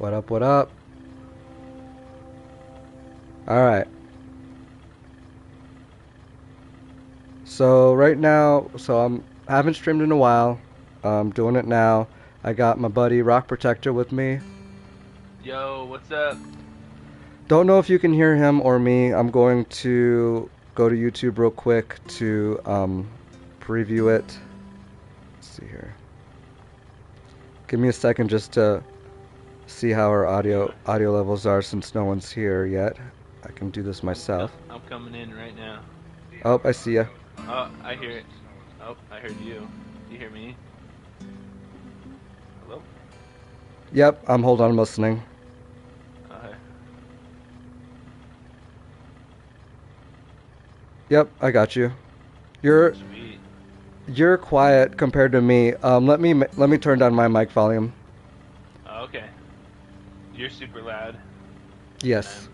What up, what up? Alright. So right now, I haven't streamed in a while. I'm doing it now. I got my buddy Rock Protector with me. Yo, what's up? Don't know if you can hear him or me. I'm going to go to YouTube real quick to preview it. Let's see here. Give me a second just to see how our audio levels are since no one's here yet. I can do this myself. I'm coming in right now. Oh, I see ya. Oh, I hear it. Oh, I heard you. You hear me? Hello? Yep, hold on, I'm listening. Okay. Yep, I got you. Sweet. You're quiet compared to me. Let me turn down my mic volume. Oh, okay. You're super loud. Yes.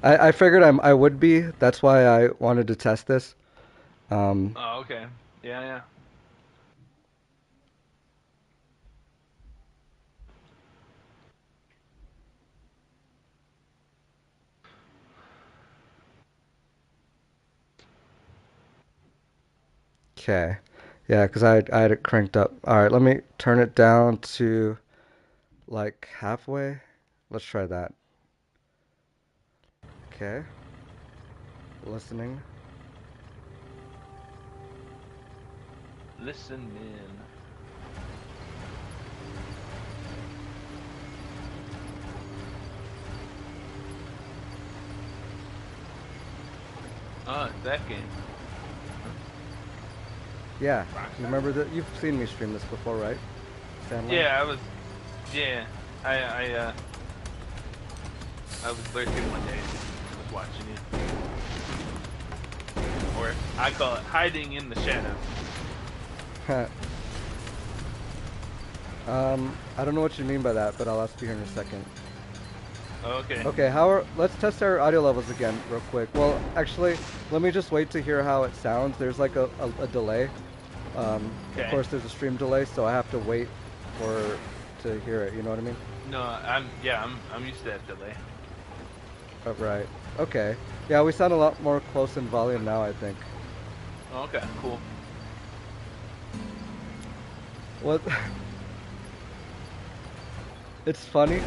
I figured I would be. That's why I wanted to test this. Oh, okay. Yeah. Okay. Yeah, because I had it cranked up. All right, let me turn it down to like halfway. Let's try that. Okay. Listening. Listen in. Oh, it's that game. Yeah. You remember that? You've seen me stream this before, right? Stanley? Yeah, yeah. I was lurking one day. I was watching you. Or I call it hiding in the shadows. I don't know what you mean by that, but I'll ask you here in a second. Okay. Okay, let's test our audio levels again real quick. Well, actually, let me just wait to hear how it sounds. There's like a delay. Of course, there's a stream delay, so I have to wait to hear it. You know what I mean? No, I'm used to that delay. Oh, right. Okay. Yeah, we sound a lot more close in volume now, I think. Okay, cool. What? It's funny.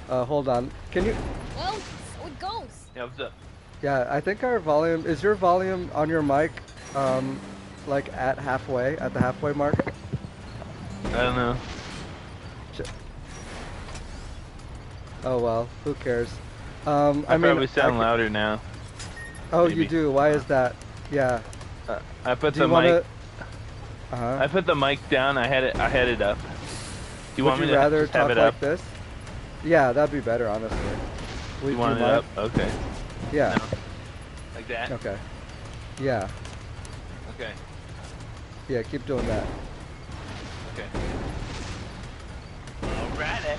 Hold on. Can you? Well, so it goes. Yeah, what's up? Yeah, I think our volume is your volume on your mic, like at the halfway mark. I don't know. Oh well, who cares? I mean, probably sound louder now. Oh, maybe. you do. Why is that? Yeah. I put Do the you wanna... mic. Uh-huh. I put the mic down. I had it up. Do you want me to rather just have talk it like up? this? Yeah, that'd be better, honestly. You want it up? Okay. Yeah. No. Like that? Okay. Yeah. Okay. Yeah, keep doing that. Okay. Alrighty.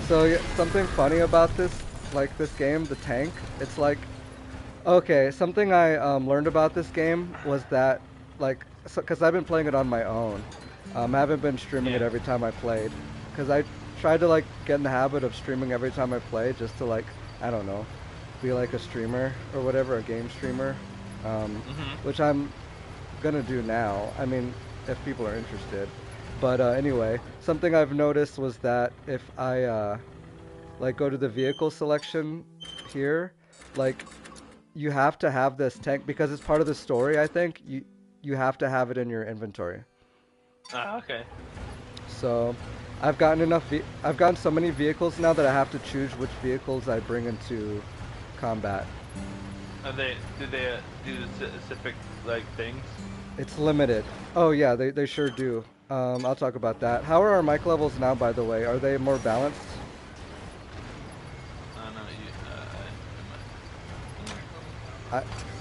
So yeah, something funny about this game, the tank, it's like, okay, something I learned about this game was that, because I've been playing it on my own. I haven't been streaming it every time I played, because I tried to get in the habit of streaming every time I play, just to I don't know, be like a streamer or whatever, a game streamer, which I'm gonna do now. I mean, if people are interested. But anyway, something I've noticed was that if I go to the vehicle selection here, you have to have this tank because it's part of the story. I think you have to have it in your inventory. Okay. So I've gotten so many vehicles now that I have to choose which vehicles I bring into combat. Do they do specific things? It's limited. Oh yeah, they sure do. I'll talk about that. How are our mic levels now, by the way? Are they more balanced?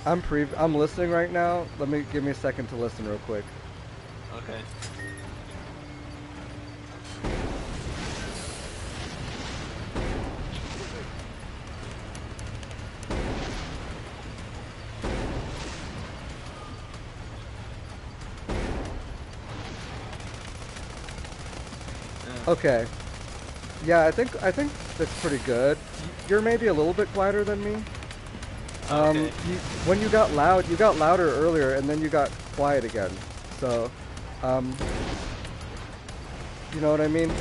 I'm listening right now. Give me a second to listen real quick. Okay. Okay. Yeah, I think that's pretty good. You're maybe a little bit quieter than me. Okay. When you got louder earlier, and then you got quiet again. So, um, you know what I mean?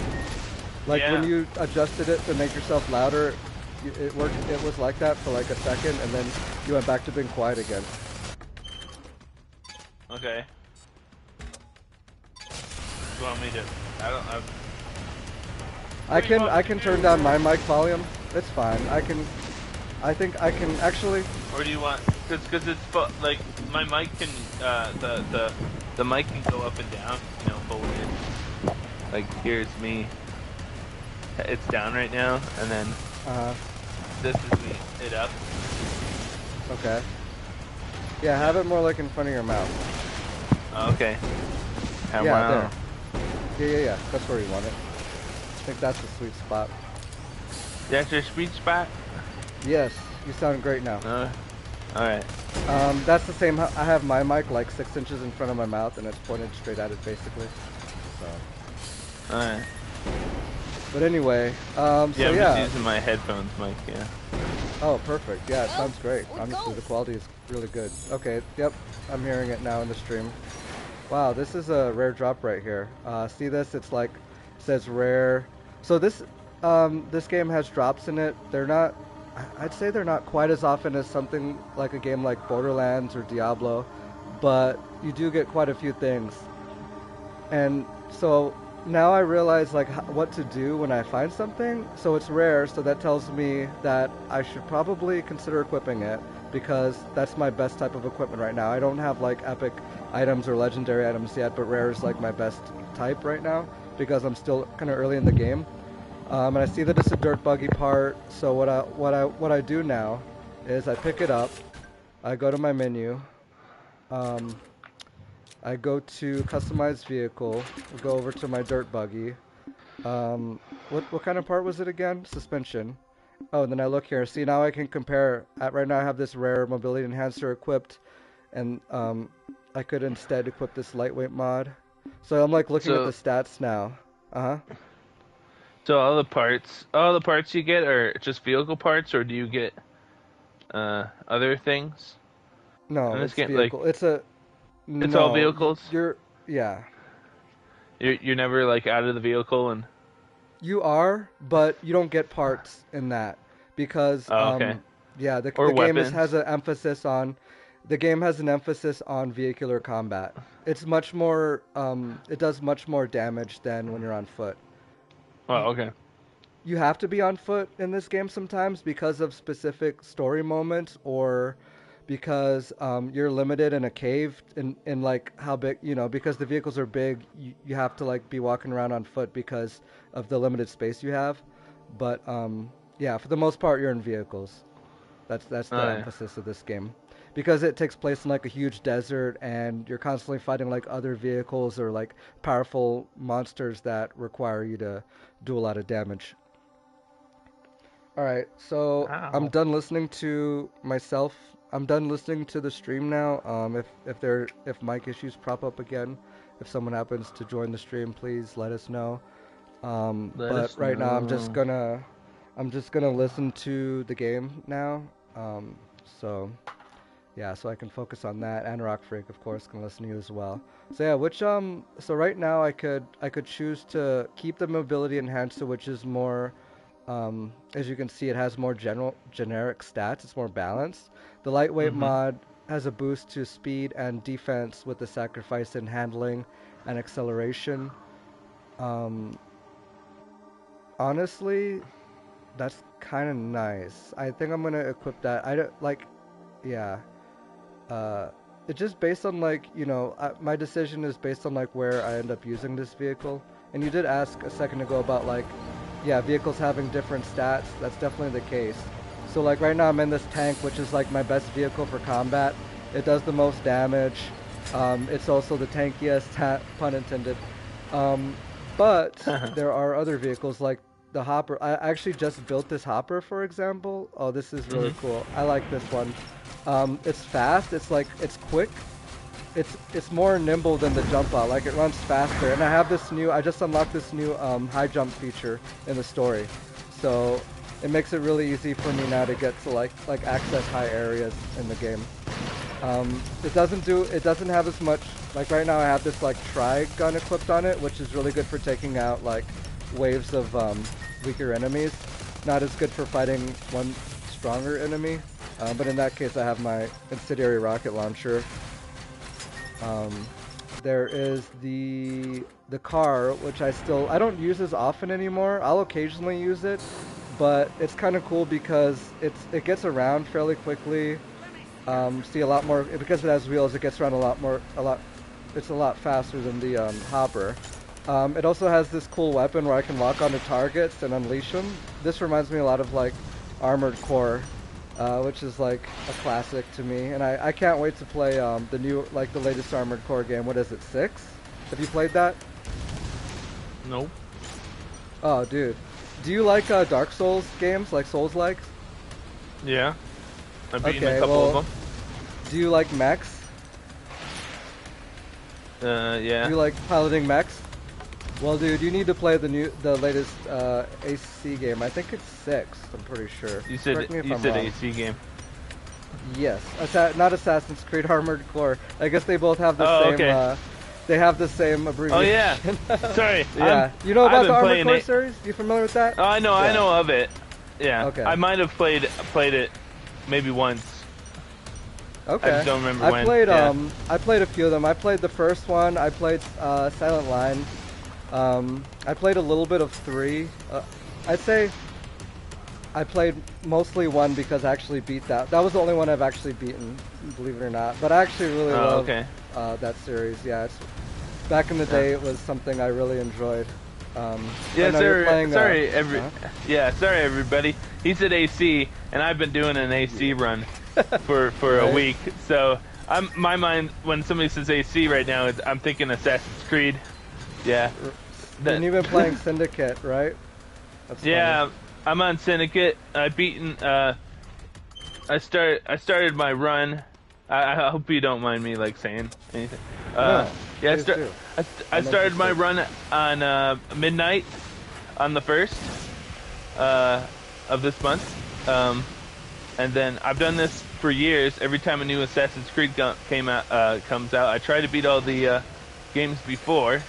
Like when Yeah. you adjusted it to make yourself louder, it worked. It was like that for like a second, and then you went back to being quiet again. Okay. You want me to? I don't. What do you want I me to can do? turn down my mic volume. It's fine. I think I can actually. Or do you want? Cause it's like my mic can the mic can go up and down. You know, forward in. Like here's me. It's down right now, and then Uh, this is me. It up. okay. Yeah, have it more like in front of your mouth. Okay. And Yeah, wow. there. Yeah. That's where you want it. I think that's the sweet spot. That's your sweet spot. Yes, you sound great now. All right. That's the same. I have my mic like 6 inches in front of my mouth, and it's pointed straight at it, basically. So. All right. But anyway, Yeah, so I'm yeah. just using my headphones mic. Yeah. Oh, perfect. Yeah, it Oh, sounds great. it Honestly, the goes. quality is really good. Okay, yep, I'm hearing it now in the stream. Wow, this is a rare drop right here. See this? It's like says rare. So this game has drops in it. They're not. I'd say they're not quite as often as something like a game like Borderlands or Diablo, but you do get quite a few things. And so now I realize like what to do when I find something. So it's rare, so that tells me that I should probably consider equipping it because that's my best type of equipment right now. I don't have like epic items or legendary items yet, but rare is like my best type right now because I'm still kind of early in the game. And I see that it's a dirt buggy part. So what I do now is I pick it up. I go to my menu. Um, I go to customize vehicle, go over to my dirt buggy. What kind of part was it again? Suspension. Oh, and then I look here. See, now I can compare. Right now I have this rare mobility enhancer equipped, and I could instead equip this lightweight mod. So I'm like looking at the So, stats now. Uh-huh. so all the parts you get are just vehicle parts, or do you get other things in No, this it's game? Like, vehicle. it's all No, vehicles. yeah. You're never like out of the vehicle and. You are, but you don't get parts in that because Oh, okay. yeah, Or the game weapons. the game has an emphasis on vehicular combat. It's much more it does much more damage than when you're on foot. Oh, okay. You have to be on foot in this game sometimes because of specific story moments or because you're limited in a cave in like how big, because the vehicles are big, you have to like be walking around on foot because of the limited space you have. But yeah, for the most part you're in vehicles. That's Oh, the yeah. emphasis of this game. Because it takes place in like a huge desert and you're constantly fighting like other vehicles or like powerful monsters that require you to do a lot of damage. All right, so I'm Ow. done listening to myself. I'm done listening to the stream now. If mic issues prop up again, if someone happens to join the stream, please let us know. Let But us right now know. I'm just gonna listen to the game now. So yeah, so I can focus on that. And Rock Freak, of course, can listen to you as well. So yeah, so right now I could choose to keep the mobility enhancer, which is more, as you can see, it has more generic stats. It's more balanced. The lightweight Mm-hmm. mod has a boost to speed and defense with the sacrifice in handling and acceleration. Um, Honestly, that's kind of nice. I think I'm gonna equip that. I don't like, yeah. Uh, it's just based on like, my decision is based on like where I end up using this vehicle. And you did ask a second ago about like, yeah, vehicles having different stats. That's definitely the case. So like right now I'm in this tank, which is like my best vehicle for combat. It does the most damage. It's also the tankiest, pun intended. Um, but there are other vehicles like the hopper. I actually just built this hopper, for example. Oh, this is really Mm-hmm. cool. I like this one. It's fast. It's quick. it's more nimble than the jump out. Like it runs faster, and I just unlocked this new high jump feature in the story, so it makes it really easy for me now to get to like access high areas in the game. It doesn't have as much, like right now I have this like tri-gun equipped on it, which is really good for taking out like waves of weaker enemies. Not as good for fighting one stronger enemy, but in that case I have my incendiary rocket launcher. There is the car, which I don't use as often anymore. I'll occasionally use it, but it's kind of cool because it gets around fairly quickly. See a lot more because it has wheels. It gets around it's a lot faster than the hopper. It also has this cool weapon where I can lock onto targets and unleash them. This reminds me a lot of like Armored Core, which is like a classic to me, and I can't wait to play the latest Armored Core game. What is it, 6? Have you played that? Nope. Oh, dude. Do you like Dark Souls games, like Souls-likes? Yeah. I've beaten a couple of them. Do you like mechs? Yeah. Do you like piloting mechs? Well, dude, you need to play the latest AC game. I think it's 6. I'm pretty sure. You said wrong. AC game. Yes, not Assassin's Creed Armored Core. I guess they both have the same. Okay. They have the same abbreviation. Oh yeah. Sorry. Yeah. You know about the Armored Core series? You familiar with that? Oh, I know. Yeah. I know of it. Yeah. Okay. I might have played it maybe once. Okay. I just don't remember when. I played a few of them. I played the first one. I played Silent Line. I played a little bit of 3. I'd say I played mostly 1 because I actually beat that. That was the only one I've actually beaten, believe it or not. But I actually really love that series. Yeah, back in the day, it was something I really enjoyed. Yeah, sorry everybody. He said AC, and I've been doing an AC run for right. a week. So my mind when somebody says AC right now, I'm thinking Assassin's Creed. Yeah. And you've been playing Syndicate, right? That's yeah, funny. I'm on Syndicate. I've beaten. I started my run. I hope you don't mind me like saying anything. No, yeah, I started my run on midnight on the 1st of this month, and then I've done this for years. Every time a new Assassin's Creed comes out, I try to beat all the games before.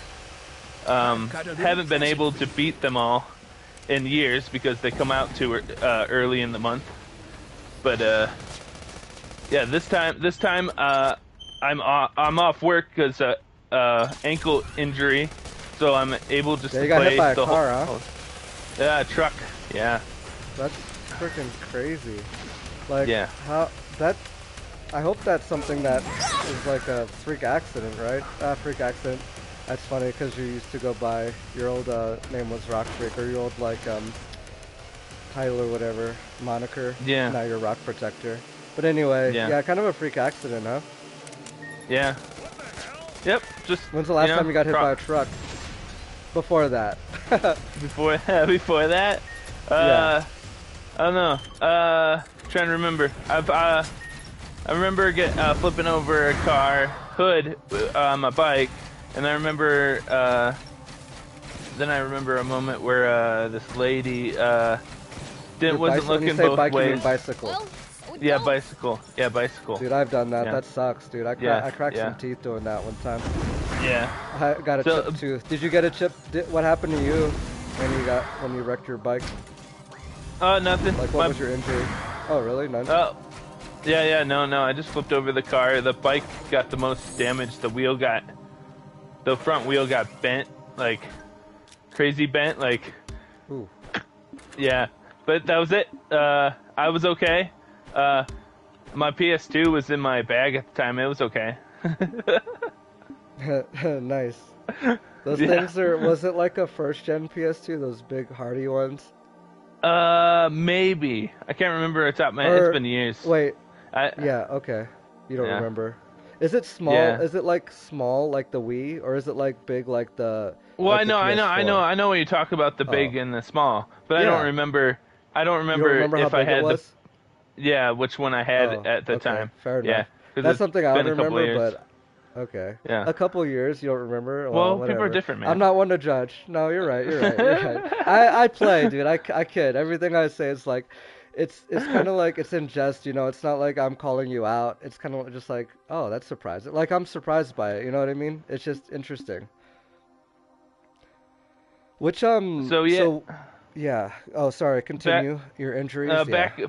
Haven't been able to beat them all in years because they come out too early in the month. But yeah, this time I'm off work because ankle injury, so I'm able just to got play hit by a the car, whole. Yeah, truck. Yeah. That's freaking crazy. Like, yeah. I hope that's something that is like a freak accident, right? Freak accident. That's funny because you used to go by, your old name was Rock Freak, or your old like title or whatever, moniker. Yeah. Now you're Rock Protector. But anyway, yeah, kind of a freak accident, huh? Yeah. Yep. Just. When's the last time you got hit by a truck? Before that. before that. Yeah. I don't know. Trying to remember. I remember flipping over a car hood on my bike, and I remember. Then I remember a moment where this lady wasn't looking both bike, ways. You mean bicycle. Well, Yeah, bicycle. Yeah, bicycle. Dude, I've done that. Yeah. That sucks, dude. I cracked some teeth doing that one time. Yeah. I got a chipped tooth. Did you get a chip? What happened to you when you wrecked your bike? Nothing. Like, what was your injury? Oh, really? None? Oh. Yeah, no. I just flipped over the car. The bike got the most damage. The front wheel got bent, like, crazy bent, like. Ooh. Yeah. But that was it. I was okay. My PS2 was in my bag at the time. It was okay. Nice. Those things was it like a first-gen PS2, those big hardy ones? Maybe. I can't remember off the top of my head. It's been years. Wait. Yeah, okay. You don't remember. Is it small? Yeah. Is it like small like the Wii, or is it like big like the Well, like I know when you talk about the big and the small, but I don't remember you don't remember if how big I had it was? which one I had at the time. Fair enough. Yeah, That's something I would remember, but Okay. Yeah. A couple years, you don't remember? Well, Well, people are whatever. different, man. I'm not one to judge. No, you're right. You're right. You're right. I play, dude. I kid. Everything I say is like, it's kind of like it's in jest, you know. It's not like I'm calling you out. It's kind of just like, oh, that's surprising. Like I'm surprised by it. You know what I mean? It's just interesting. Which So yeah, so yeah. Oh, sorry. back Continue. Your injuries. Yeah.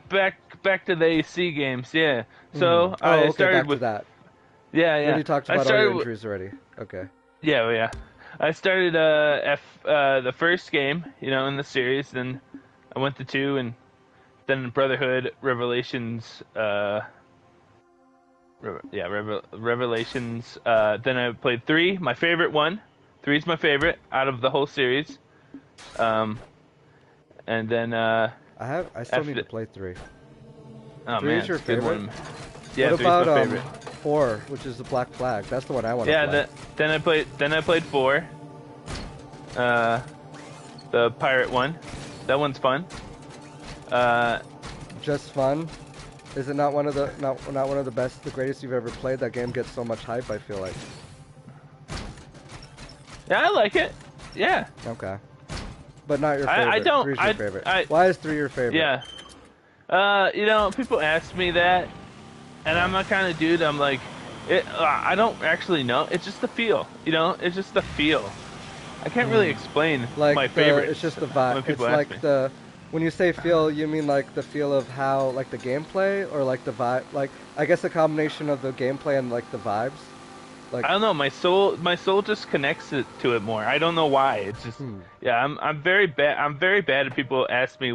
back to the AC games. Yeah. Hmm. So Oh, I okay. started Back to with that. You yeah. already talked I about all your started with injuries already. Okay. yeah. I started the first game, in the series. Then I went to 2, and then Brotherhood, Revelations. Revelations. Then I played 3, my favorite one. 3's my favorite out of the whole series. Um, and then I still need after to play 3. oh 3 man, is your it's a good favorite? one. Yeah, What 3's my about favorite. 4, which is the Black Flag? That's the one I want to Yeah, play. then I played 4. The pirate one. That one's fun. Just fun. Is it not one of the not one of the best, the greatest you've ever played? That game gets so much hype, I feel like. Yeah, I like it. Yeah. Okay. But not your favorite. I don't. 3's your favorite. I Why is 3 your favorite? Yeah. People ask me that, and I'm that kind of dude. I'm like, I don't actually know. It's just the feel. It's just the feel. I can't really explain Like my favorite. it's just the vibe. When It's people ask like me. when you say feel, you mean like the feel of how, like the gameplay, or like the vibe, like I guess a combination of the gameplay and like the vibes. Like I don't know. My soul just connects to it more. I don't know why. It's just yeah. I'm very bad. I'm very bad at people ask me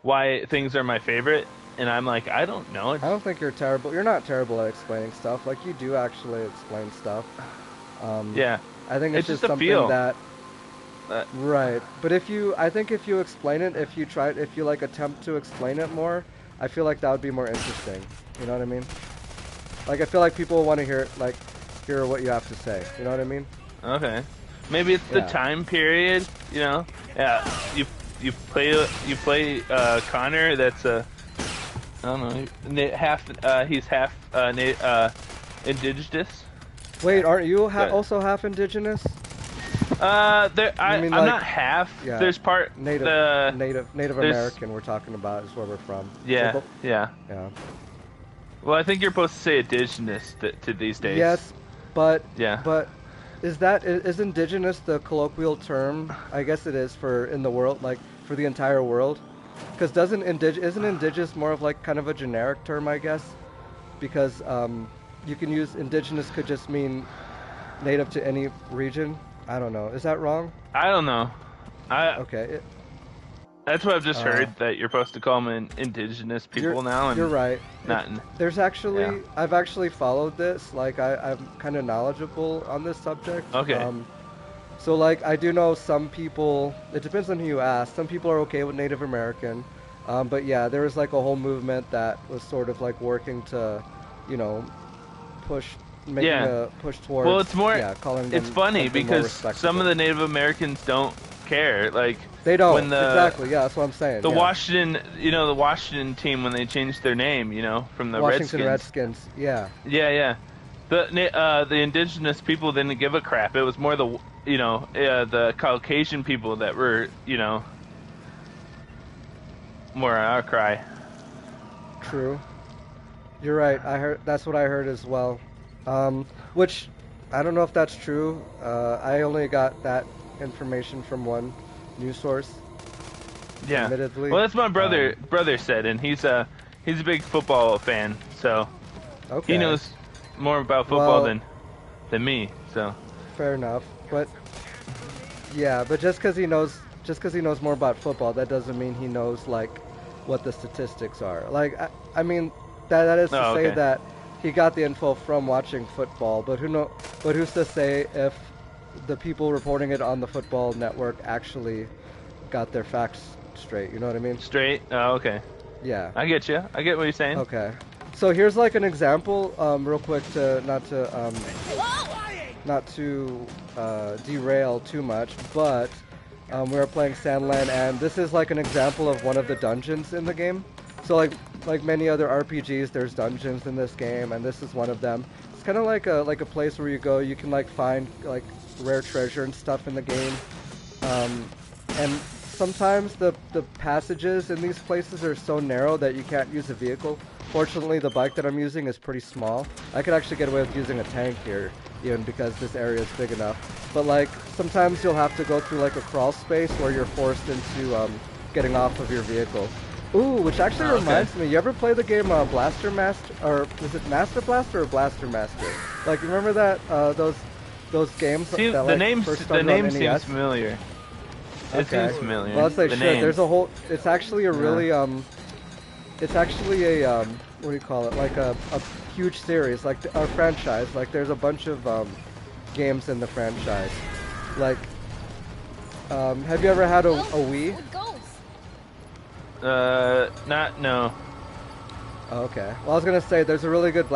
why things are my favorite, and I'm like, I don't know. I don't think you're terrible. You're not terrible at explaining stuff. Like you do actually explain stuff. Yeah. I think it's just a something feel. that Uh, right. But I think if you explain it, if you like attempt to explain it more, I feel like that would be more interesting. You know what I mean? Like I feel like people will want to hear what you have to say. You know what I mean? Okay. Maybe it's the Yeah. time period. Yeah. You play Connor. That's I don't know. He's half indigenous. Wait, aren't you But- also half indigenous? I'm mean, like- not half. Yeah. There's part Native there's- American. We're talking about is where we're from. Yeah, So, yeah. yeah. Well, I think you're supposed to say indigenous to these days. Yes, but Yeah. but is indigenous the colloquial term? I guess it is for in the world, like for the entire world. Because isn't indigenous more of like kind of a generic term? I guess because you can use indigenous could just mean native to any region. I don't know. Is that wrong? I don't know. Okay. That's what I've just heard, that you're supposed to call them indigenous people now. And You're right. Not. There's actually, Yeah. I've actually followed this. Like, I'm kind of knowledgeable on this subject. Okay. So, like, I do know some people, it depends on who you ask. Some people are okay with Native American. But yeah, there was like a whole movement that was sort of like working to, making Yeah. a push towards, Well, it's more. calling them It's funny something more because some respectable. of the Native Americans don't care. Like They don't. when the- Exactly, yeah, that's what I'm saying. the yeah. the Washington team when they changed their name, from the Washington Redskins. yeah. Yeah. The indigenous people didn't give a crap. It was more the Caucasian people that were more outcry. True. You're right. That's what I heard as well. Which I don't know if that's true. I only got that information from one news source. Yeah. Admittedly. Well, that's my brother said, and he's a big football fan, so Okay. he knows more about football Well- than me. So Fair enough. But yeah, but just because he knows more about football, that doesn't mean he knows like what the statistics are. Like I mean, that is to Oh, say okay. that he got the info from watching football. But who's to say if the people reporting it on the football network actually got their facts straight? You know what I mean? straight. Oh, okay. Yeah. I get you. I get what you're saying. Okay. So here's like an example, real quick, not to derail too much, but we were playing Sandland, and this is like an example of one of the dungeons in the game. So like many other RPGs, there's dungeons in this game, and this is one of them. It's kind of like a place where you go. You can like find like rare treasure and stuff in the game. And sometimes the passages in these places are so narrow that you can't use a vehicle. Fortunately, the bike that I'm using is pretty small. I could actually get away with using a tank here, even because this area is big enough. But like, sometimes you'll have to go through like a crawl space where you're forced into getting off of your vehicle. Ooh, which actually reminds me, you ever play the game Blaster Master, or was it Master Blaster or Blaster Master? Like, remember that, those games that the like name, first the started name on NES? seems familiar. It seems familiar. Well, it's like the shit. name. There's a whole. It's actually a really It's actually a what do you call it? Like a huge series, like a franchise. Like there's a bunch of games in the franchise. Like, have you ever had a Wii? It goes. No. Okay. Well, I was gonna say there's a really good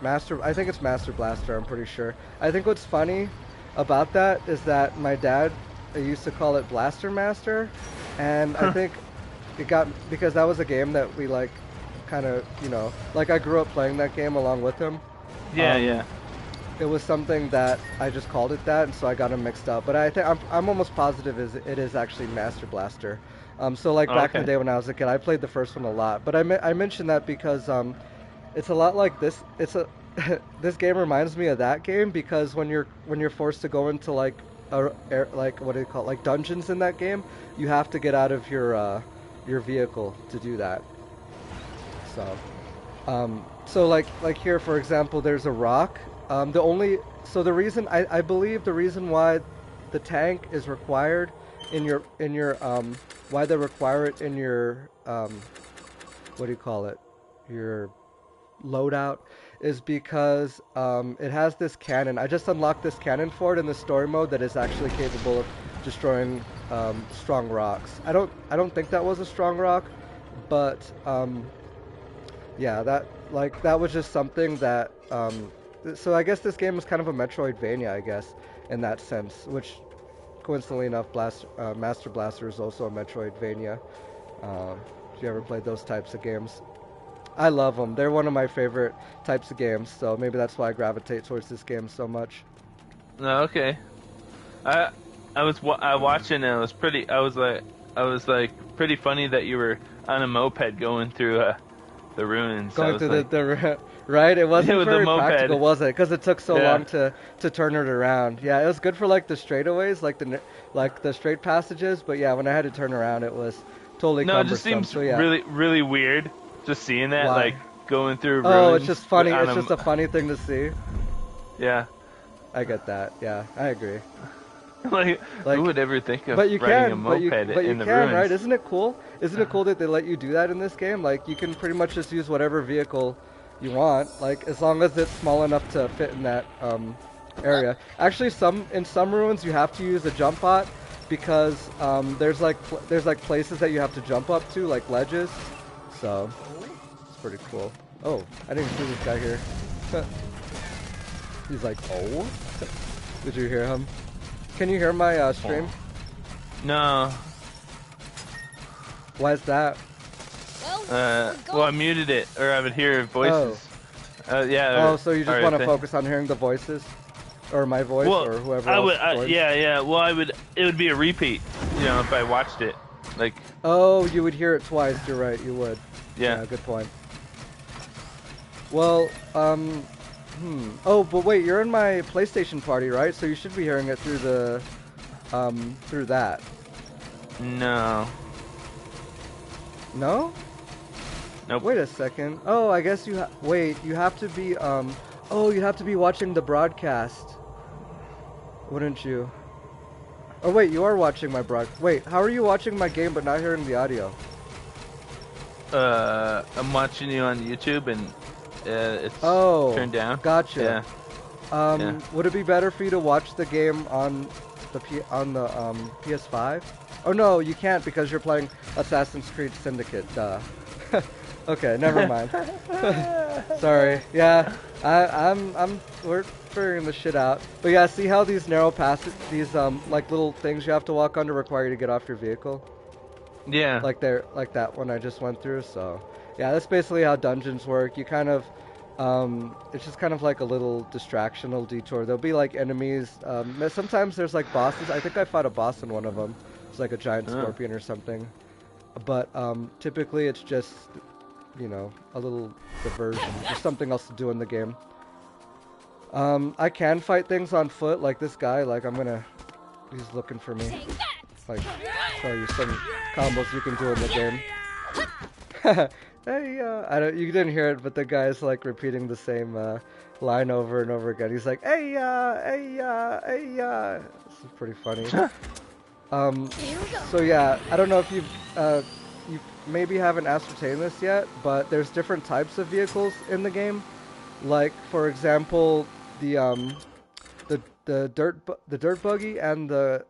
Master. I think it's Master Blaster. I'm pretty sure. I think what's funny about that is that my dad used to call it Blaster Master, and I think it got because that was a game that we like, kind of, you know, like I grew up playing that game along with him. Yeah. It was something that I just called it that, and so I got them mixed up. But I think I'm almost positive it is actually Master Blaster. So like back in the day when I was a kid, I played the first one a lot. But I mentioned that because it's a lot like this. It's a this game reminds me of that game because when you're forced to go into like like what do you call it, like dungeons in that game, you have to get out of your vehicle to do that. So like here for example, there's a rock. The reason I believe the reason why the tank is required in your why they require it in your what do you call it, your loadout, is because it has this cannon. I just unlocked this cannon for it in the story mode that is actually capable of destroying strong rocks. I don't think that was a strong rock, but yeah, that was just something that so I guess this game is kind of a Metroidvania, I guess, in that sense, which coincidentally enough, Master Blaster is also a Metroidvania. If you ever played those types of games, I love them. They're one of my favorite types of games, so maybe that's why I gravitate towards this game so much. No, okay. I was watching, and I was like pretty funny that you were on a moped going through the ruins. Going through the right? It wasn't very practical, was it? Because it took so long to turn it around. Yeah, it was good for like the straightaways, like the straight passages. But yeah, when I had to turn around, it was totally cumbersome. It just seems so, yeah. really weird just seeing that. Why? Like going through ruins. Oh, it's just funny. It's just a funny thing to see. Yeah. I get that. Yeah, I agree. like who would ever think of riding a moped in the ruins? Right? Isn't it cool? Isn't it cool that they let you do that in this game? Like, you can pretty much just use whatever vehicle you want, like as long as it's small enough to fit in that area. Actually, in some ruins you have to use a jump bot because there's like places that you have to jump up to, like ledges. So it's pretty cool. Oh, I didn't see this guy here. He's like, oh. Did you hear him? Can you hear my stream? No. Why is that? Well, I muted it, or I would hear voices. Yeah. Oh, so you just want to focus on hearing the voices, or my voice, or whoever else's voice? Yeah. Well, it would be a repeat, you know, if I watched it, like. Oh, you would hear it twice. You're right. You would. Yeah. Good point. Well, Oh, but wait, you're in my PlayStation party, right? So you should be hearing it through the, through that. No. No? Nope. Wait a second. Oh, I guess you have to be, oh, you have to be watching the broadcast. Wouldn't you? Oh, wait, you are watching my wait, how are you watching my game but not hearing the audio? I'm watching you on YouTube and it's turned down. Gotcha. Yeah. Would it be better for you to watch the game on the PS5? Oh no, you can't because you're playing Assassin's Creed Syndicate. Duh. Okay, never mind. Sorry. Yeah, we're figuring this shit out. But yeah, see how these narrow passes, these like little things you have to walk under require you to get off your vehicle? Yeah. Like that one I just went through. So yeah, that's basically how dungeons work. You kind of It's just kind of like a little distractional detour. There'll be like enemies. Sometimes there's like bosses. I think I fought a boss in one of them. It's like a giant Huh. scorpion or something. But typically it's just, a little diversion. Just something else to do in the game. I can fight things on foot, like this guy. Like he's looking for me. Take that! Like, show you some combos you can do in the game. Hey, you didn't hear it, but the guy's like repeating the same line over and over again. He's like, hey, hey, hey, This is pretty funny. Here we go. So yeah, I don't know if you maybe haven't ascertained this yet, but there's different types of vehicles in the game. Like, for example, the dirt buggy and the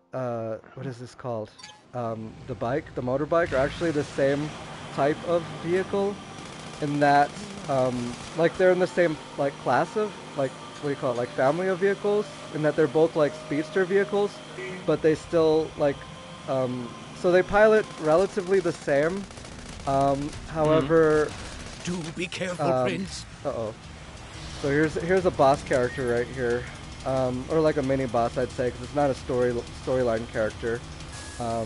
what is this called? The motorbike are actually the same type of vehicle in that like they're in the same like class of like what do you call it, like family of vehicles, in that they're both like speedster vehicles, but they still like so they pilot relatively the same. However, Do be careful, Prince. uh-oh. So here's a boss character right here, or like a mini boss, I'd say, because it's not a storyline character. So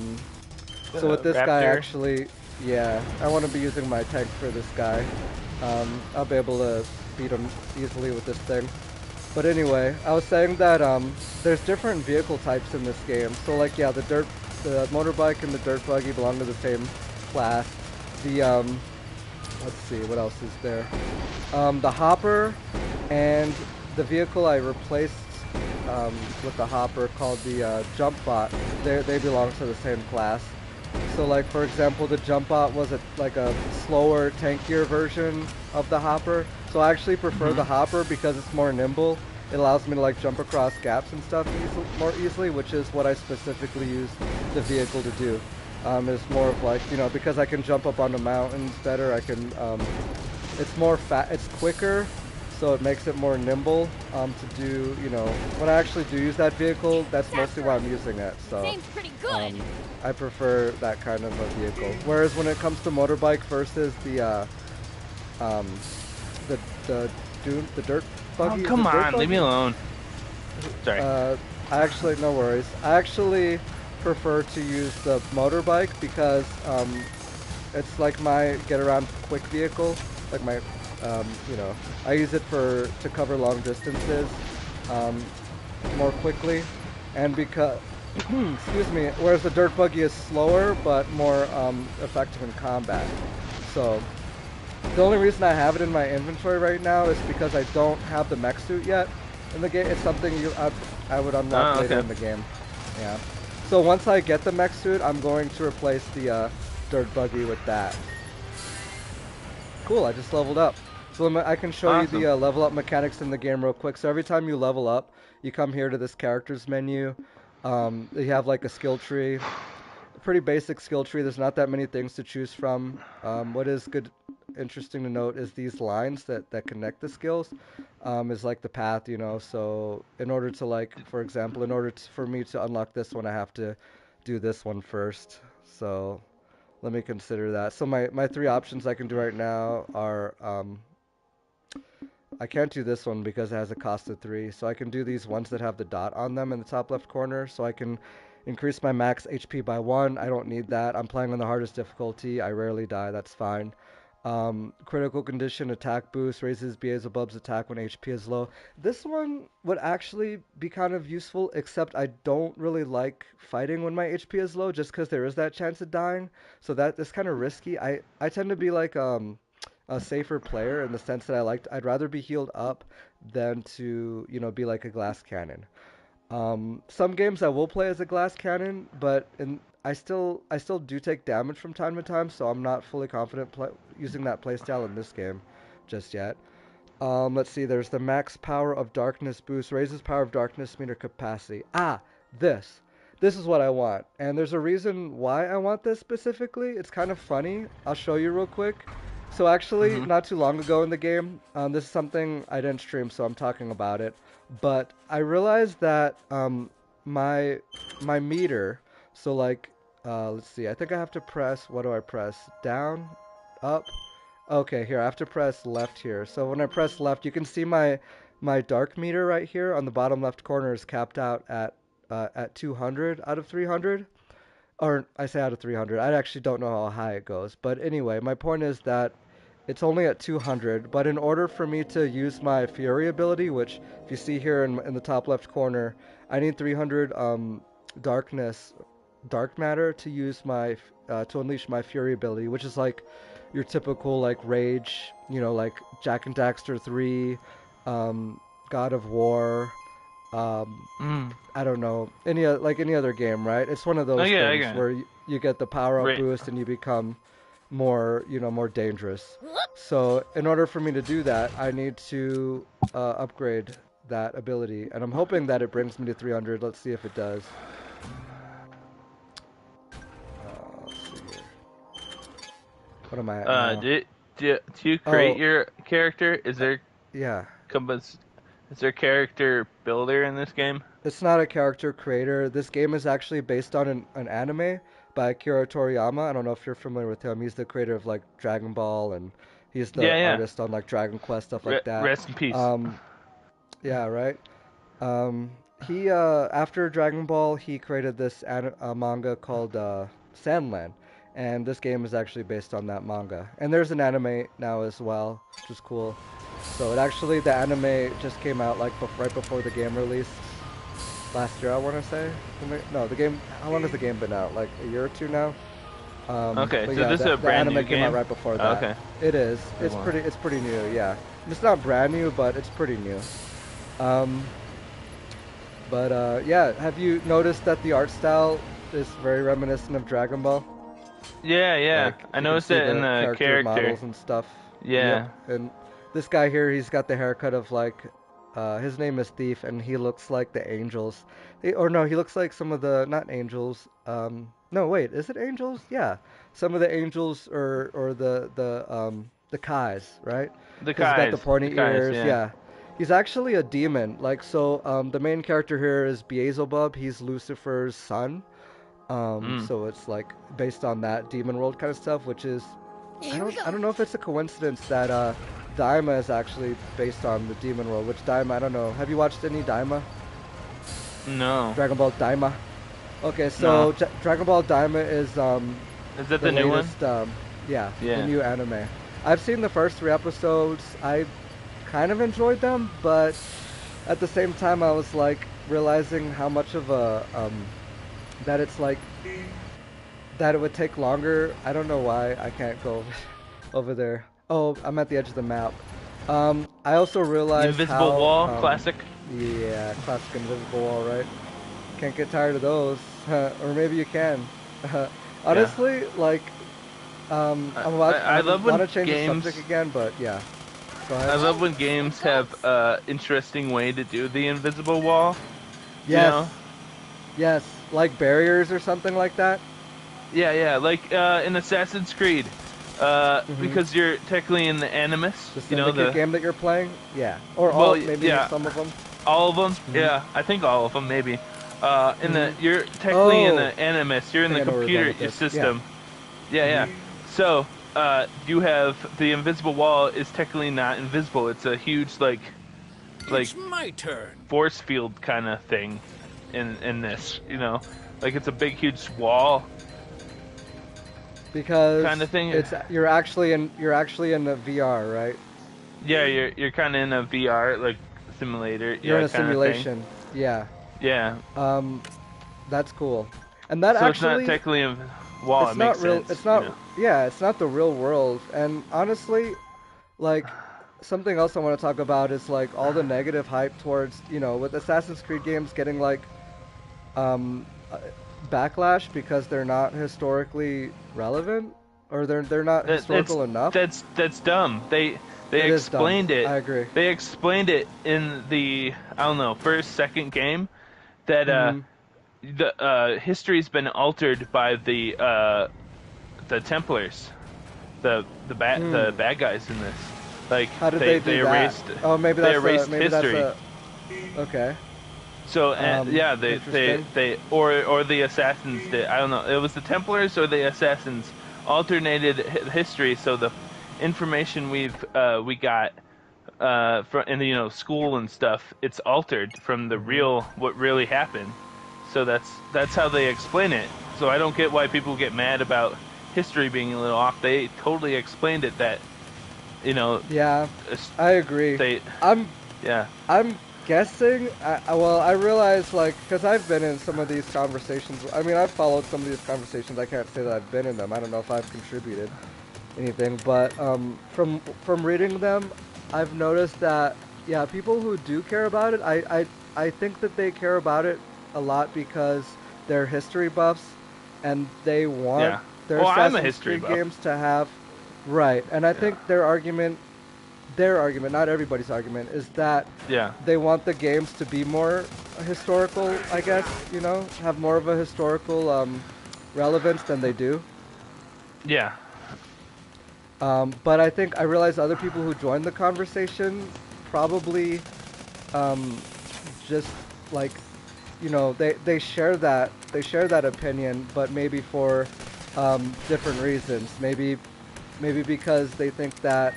with this guy, Raptor. actually, yeah, I want to be using my tank for this guy. I'll be able to beat him easily with this thing. But anyway, I was saying that there's different vehicle types in this game. So like, yeah, the motorbike and the dirt buggy belong to the same class. The let's see, what else is there? The hopper and the vehicle I replaced with the hopper, called the jump bot, they belong to the same class. So like, for example, the jump bot was like a slower, tankier version of the hopper. So I actually prefer the hopper because it's more nimble. It allows me to like jump across gaps and stuff more easily, which is what I specifically use the vehicle to do. It's more of like, because I can jump up onto mountains better, I can, it's more it's quicker, so it makes it more nimble to do, when I actually do use that vehicle, that's mostly why I'm using it. So Seems pretty good. I prefer that kind of a vehicle. Whereas when it comes to motorbike versus the dirt buggy. Oh, come the dirt on, buggy? leave me alone. Sorry. No worries. I actually prefer to use the motorbike because it's like my get around quick vehicle. Like my, I use it to cover long distances more quickly, and because excuse me. Whereas the dirt buggy is slower but more effective in combat. So the only reason I have it in my inventory right now is because I don't have the mech suit yet in the game. It's something I would unlock later in the game. Yeah. So once I get the mech suit, I'm going to replace the dirt buggy with that. Cool, I just leveled up. So I can show you the level up mechanics in the game real quick. So every time you level up, you come here to this characters menu. You have like a skill tree. A pretty basic skill tree. There's not that many things to choose from. What is interesting to note is these lines that connect the skills is like the path, so in order to, like, for example, for me to unlock this one, I have to do this one first. So let me consider that. So my three options I can do right now are I can't do this one because it has a cost of 3, so I can do these ones that have the dot on them in the top left corner. So I can increase my max HP by 1. I don't need that. I'm playing on the hardest difficulty. I rarely die. That's fine. Critical condition attack boost raises Beelzebub's attack when HP is low. This one would actually be kind of useful, except I don't really like fighting when my HP is low, just because there is that chance of dying. So that is kind of risky. I tend to be like a safer player in the sense that I'd rather be healed up than to be like a glass cannon. Some games I will play as a glass cannon, but I still do take damage from time to time, so I'm not fully confident using that playstyle in this game just yet. Let's see, there's the max power of darkness boost, raises power of darkness meter capacity. This is what I want, and there's a reason why I want this specifically. It's kind of funny. I'll show you real quick. So actually, not too long ago in the game, this is something I didn't stream, so I'm talking about it. But I realized that my meter, so like, let's see, I think I have to press, what do I press? Down, up, Okay, here I have to press left here. So when I press left, you can see my dark meter right here on the bottom left corner is capped out at 200 out of 300. Or I say out of 300. I actually don't know how high it goes. But anyway, my point is that it's only at 200. But in order for me to use my Fury ability, which if you see here in the top left corner, I need 300 dark matter to use my to unleash my Fury ability, which is like your typical like rage, like Jack and Daxter 3, God of War, I don't know, any other game, right? It's one of those things where you get the power up boost and you become more, more dangerous. So in order for me to do that, I need to upgrade that ability, and I'm hoping that it brings me to 300. Let's see if it does. Let's see here. What am I at now? Do you create your character? Is there yeah. Is there character builder in this game? It's not a character creator. This game is actually based on an anime by Akira Toriyama. I don't know if you're familiar with him. He's the creator of like Dragon Ball, and he's the artist on like Dragon Quest, stuff like that. Rest in peace. Yeah, right. He after Dragon Ball, he created this manga called Sandland, and this game is actually based on that manga. And there's an anime now as well, which is cool. So the anime just came out like right before the game released last year, I want to say. No, the game. How long has the game been out? Like a year or two now. Okay, so yeah, this is a brand new game. The anime came out right before that. Okay. It is. It's pretty new. Yeah, it's not brand new, but it's pretty new. Yeah, have you noticed that the art style is very reminiscent of Dragon Ball? Yeah. Like, I noticed it in the character models and stuff. Yeah. Yep. And this guy here, he's got the haircut of like, his name is Thief, and he looks like the angels. He looks like some of the, not angels. No, wait, is it angels? Yeah, some of the angels or the Kais, right? The Kais. He's got the pointy ears. Yeah. Yeah. He's actually a demon. Like, so, the main character here is Beelzebub. He's Lucifer's son. So it's like based on that demon world kind of stuff, which is, I don't know if it's a coincidence that Daima is actually based on the demon world. Which Daima, I don't know. Have you watched any Daima? No. Dragon Ball Daima. Okay, so No. Dragon Ball Daima is that the new latest, one? Yeah, the new anime. I've seen the first 3 episodes. I kind of enjoyed them, but at the same time I was like realizing how much of a that it's like that it would take longer. I don't know why I can't go over there. Oh, I'm at the edge of the map. I also realized Invisible Wall, classic. Yeah, classic Invisible Wall, right? Can't get tired of those. Or maybe you can. Honestly, like, I love when want to change games, the subject again, but yeah. Go ahead. I love when games have interesting way to do the invisible wall. Yes. You know? Yes, like barriers or something like that. Yeah, like in Assassin's Creed, because you're technically in the Animus. The syndicate game that you're playing. Yeah. Or all, maybe some of them. All of them. Yeah, I think all of them maybe. You're technically in the Animus. You're in the computer system. Yeah. So you have the invisible wall is technically not invisible. It's a huge like It's my turn. force field kind of thing in this. Like it's a big huge wall. Because kind of thing. You're actually in the VR, right? Yeah, you're kind of in a VR like simulator. You're in a simulation. Yeah. Yeah. That's cool. And that so actually it's not technically a wall. It's it not makes real. sense, It's not. Yeah, it's not the real world. And honestly, like something else I want to talk about is like all the negative hype towards with Assassin's Creed games getting like backlash because they're not historically relevant or they're not historical enough. That's dumb. They explained it. I agree. They explained it in the first, second game that the history's been altered by the Templars, the bad guys in this. Like how did they do that? Erased, maybe they that's erased history. Okay. So they or the assassins did. I don't know. It was the Templars or the assassins alternated history. So information we got from in the school and stuff, it's altered from the real what really happened. So that's how they explain it. So I don't get why people get mad about history being a little off. They totally explained it that Yeah, I agree. they I'm yeah I'm guessing. Well, I realize like because I've been in some of these conversations. I mean, I've followed some of these conversations. I can't say that I've been in them. I don't know if I've contributed anything, but from reading them, I've noticed that yeah, people who do care about it, I think that they care about it a lot because they're history buffs and they want yeah. their Well, I'm a Assassin's history Creed buff. games to have right, and I think Yeah. their argument, not everybody's argument, is that Yeah. they want the games to be more historical, I guess, have more of a historical relevance than they do. Yeah. But I realize other people who joined the conversation probably just like, they share that opinion, but maybe for different reasons. Maybe because they think that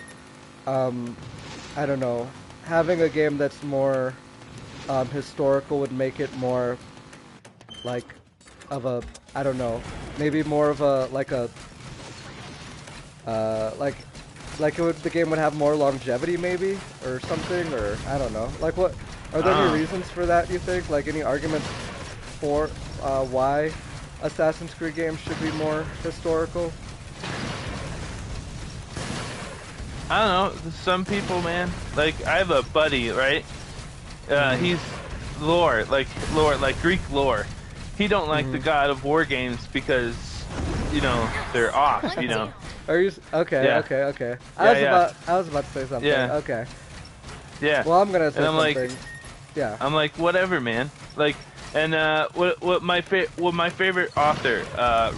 I don't know, having a game that's more historical would make it more like of a I don't know, maybe more of a like a the game would have more longevity maybe or something, or I don't know. Like what are there any reasons for that, you think? Like any arguments for why Assassin's Creed games should be more historical? I don't know. Some people, man. Like I have a buddy, right? He's lore, like Greek lore. He don't like the God of War games because they're off. Are you okay? Yeah. Okay. Yeah, I was about to say something. Yeah. Okay. Yeah. Well, I'm gonna say And I'm something. like, Yeah. I'm like, whatever, man. Like, and what my favorite author,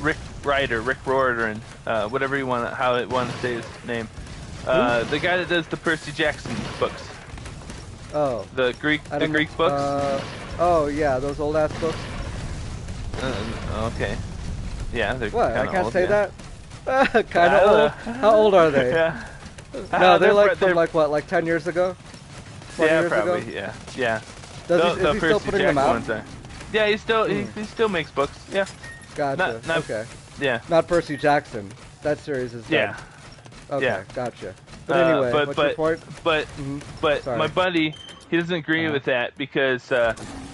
Rick Riordan, whatever you want, how it want to say his name, the guy that does the Percy Jackson books, Oh. the Greek books. Oh yeah, those old ass books. Okay. Yeah, they're What? I kinda can't old, say yeah. that. Kind of old. How old are they? Yeah. No, they're like they're- from like what, like 10 years ago? 20 yeah, years probably. ago? Yeah. Is The he still Percy putting them Jackson out? ones are. Yeah, he still makes books. Yeah. Gotcha. Not- Okay. Yeah. Not Percy Jackson. That series is Yeah. done. Okay. Yeah. Gotcha. But anyway, what's your point? But Sorry. my buddy, he doesn't agree with that because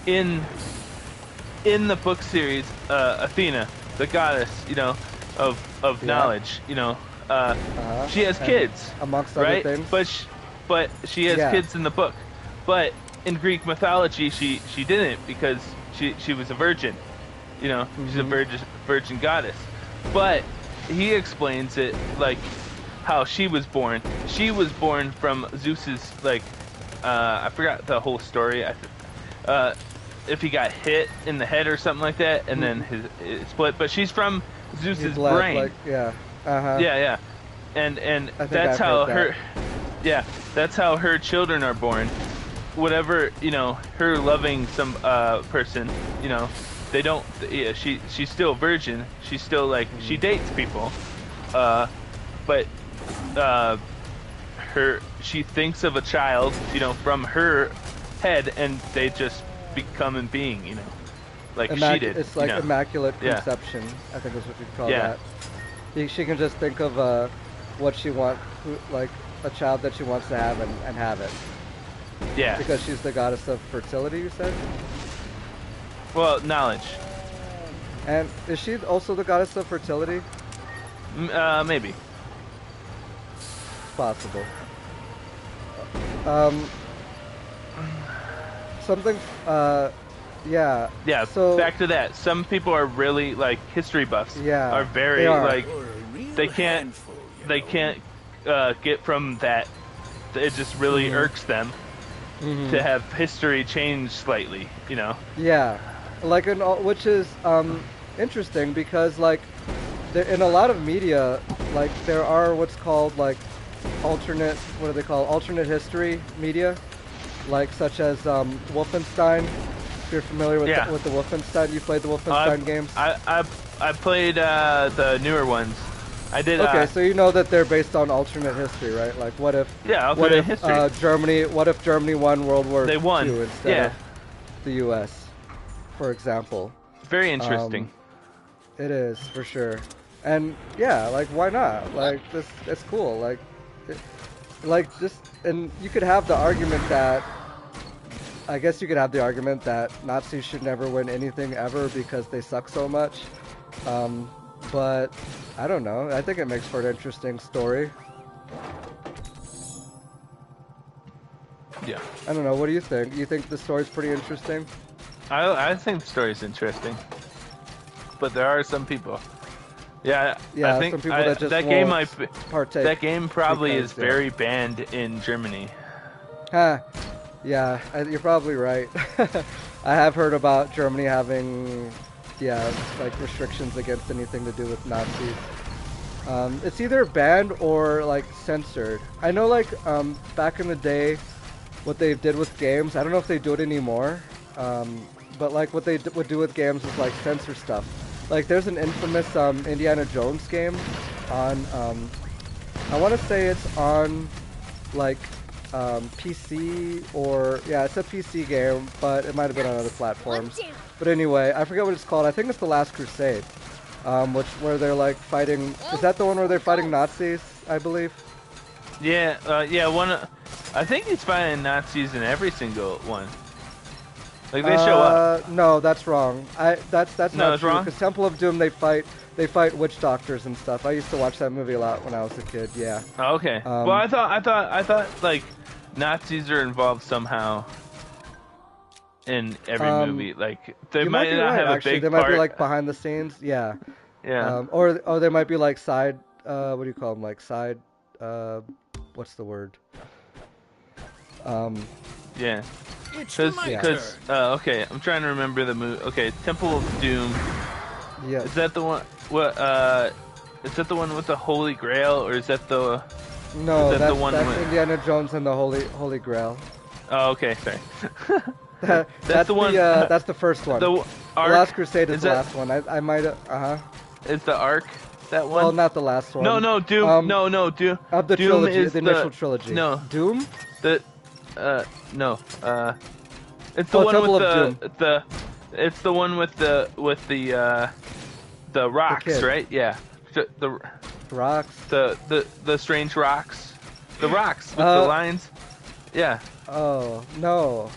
in the book series, Athena, the goddess, of Yeah. knowledge, she has And kids, amongst other right? things. But she has Yeah. kids in the book. But in Greek mythology, she didn't because she was a virgin, she's a virgin goddess. But he explains it like how she was born. She was born from Zeus's I forgot the whole story. If he got hit in the head or something like that, and then it split. But she's from Zeus's He's left, brain. like, yeah. Uh-huh. Yeah. And I think that's I've how heard that's how her children are born. Whatever, her loving some person, they don't. Yeah, she's still a virgin. She's still she dates people, but she thinks of a child, from her head, and they just become in being, like she did. It's like immaculate Yeah. conception, I think is what you call Yeah. that. She can just think of what she wants, like a child that she wants to have and have it. Yeah. Because she's the goddess of fertility, you said? Well, knowledge. And is she also the goddess of fertility? Maybe. Possible. Something, yeah. Yeah, So, back to that. Some people are really history buffs. Yeah, Are very they are. You're a real they can't handful, you they know. can't get from that. It just really irks them to have history change slightly. yeah. Which is, interesting because, in a lot of media, there are what's called, alternate, what do they call, alternate history media, such as, Wolfenstein. If you're familiar with, Yeah. with the Wolfenstein, you played the Wolfenstein games? I played the newer ones. I did. Okay, so you know that they're based on alternate history, right? Like, Yeah, what alternate if history. Germany won World War They won. II instead Yeah. of the U.S., for example? Very interesting. It is for sure, and yeah, like why not? Like this, it's cool. It, like just, and you could have the argument that, I guess you could have the argument that Nazis should never win anything ever because they suck so much. Um, but I don't know. I think it makes for an interesting story. Yeah. I don't know. What do you think? You think the story's pretty interesting? I think the story's interesting, but there are some people. Yeah, Yeah, I think some people that just that game won't partake. that game probably because, is very banned in Germany. Huh. Yeah, you're probably right. I have heard about Germany having, yeah, like restrictions against anything to do with Nazis. It's either banned or like censored. I know like back in the day, what they did with games, I don't know if they do it anymore, but like what they would do with games is like censor stuff. Like there's an infamous Indiana Jones game on, I want to say it's on like PC or, yeah, it's a PC game, but it might have been on other platforms. But anyway, I forget what it's called. I think it's The Last Crusade, where they're like fighting. Is that the one where they're fighting Nazis? I believe. Yeah, yeah. I think he's fighting Nazis in every single one. Like they show up. No, that's wrong. That's No, not it's true. wrong? Because Temple of Doom, they fight witch doctors and stuff. I used to watch that movie a lot when I was a kid. Yeah. Oh, okay. Well, I thought like Nazis are involved somehow in every movie. Like they You might be not right, have a actually. big They part. might be like behind the scenes. Yeah. Yeah. Or they might be like side. What do you call them? Like side. What's the word? Yeah. It's Cause, my cause, turn. okay, I'm trying to remember the movie. Okay, Temple of Doom. Yeah. Is that the one? What? Is that the one with the Holy Grail, or is that the? No, is that that's, the one that's with... Indiana Jones and the Holy Grail. Oh, okay, sorry. That's the one. That's the first one. The The Ark. Last Crusade is the that, last one. I might have. Is the Ark that one? Well, not the last one. No, Doom. No, Doom. Of the Doom trilogy, is the initial trilogy. No. Doom. No. It's the one Temple with of Doom. It's the one with the rocks, right? Yeah. The Rocks. the strange rocks. The rocks with the lines. Yeah. Oh no.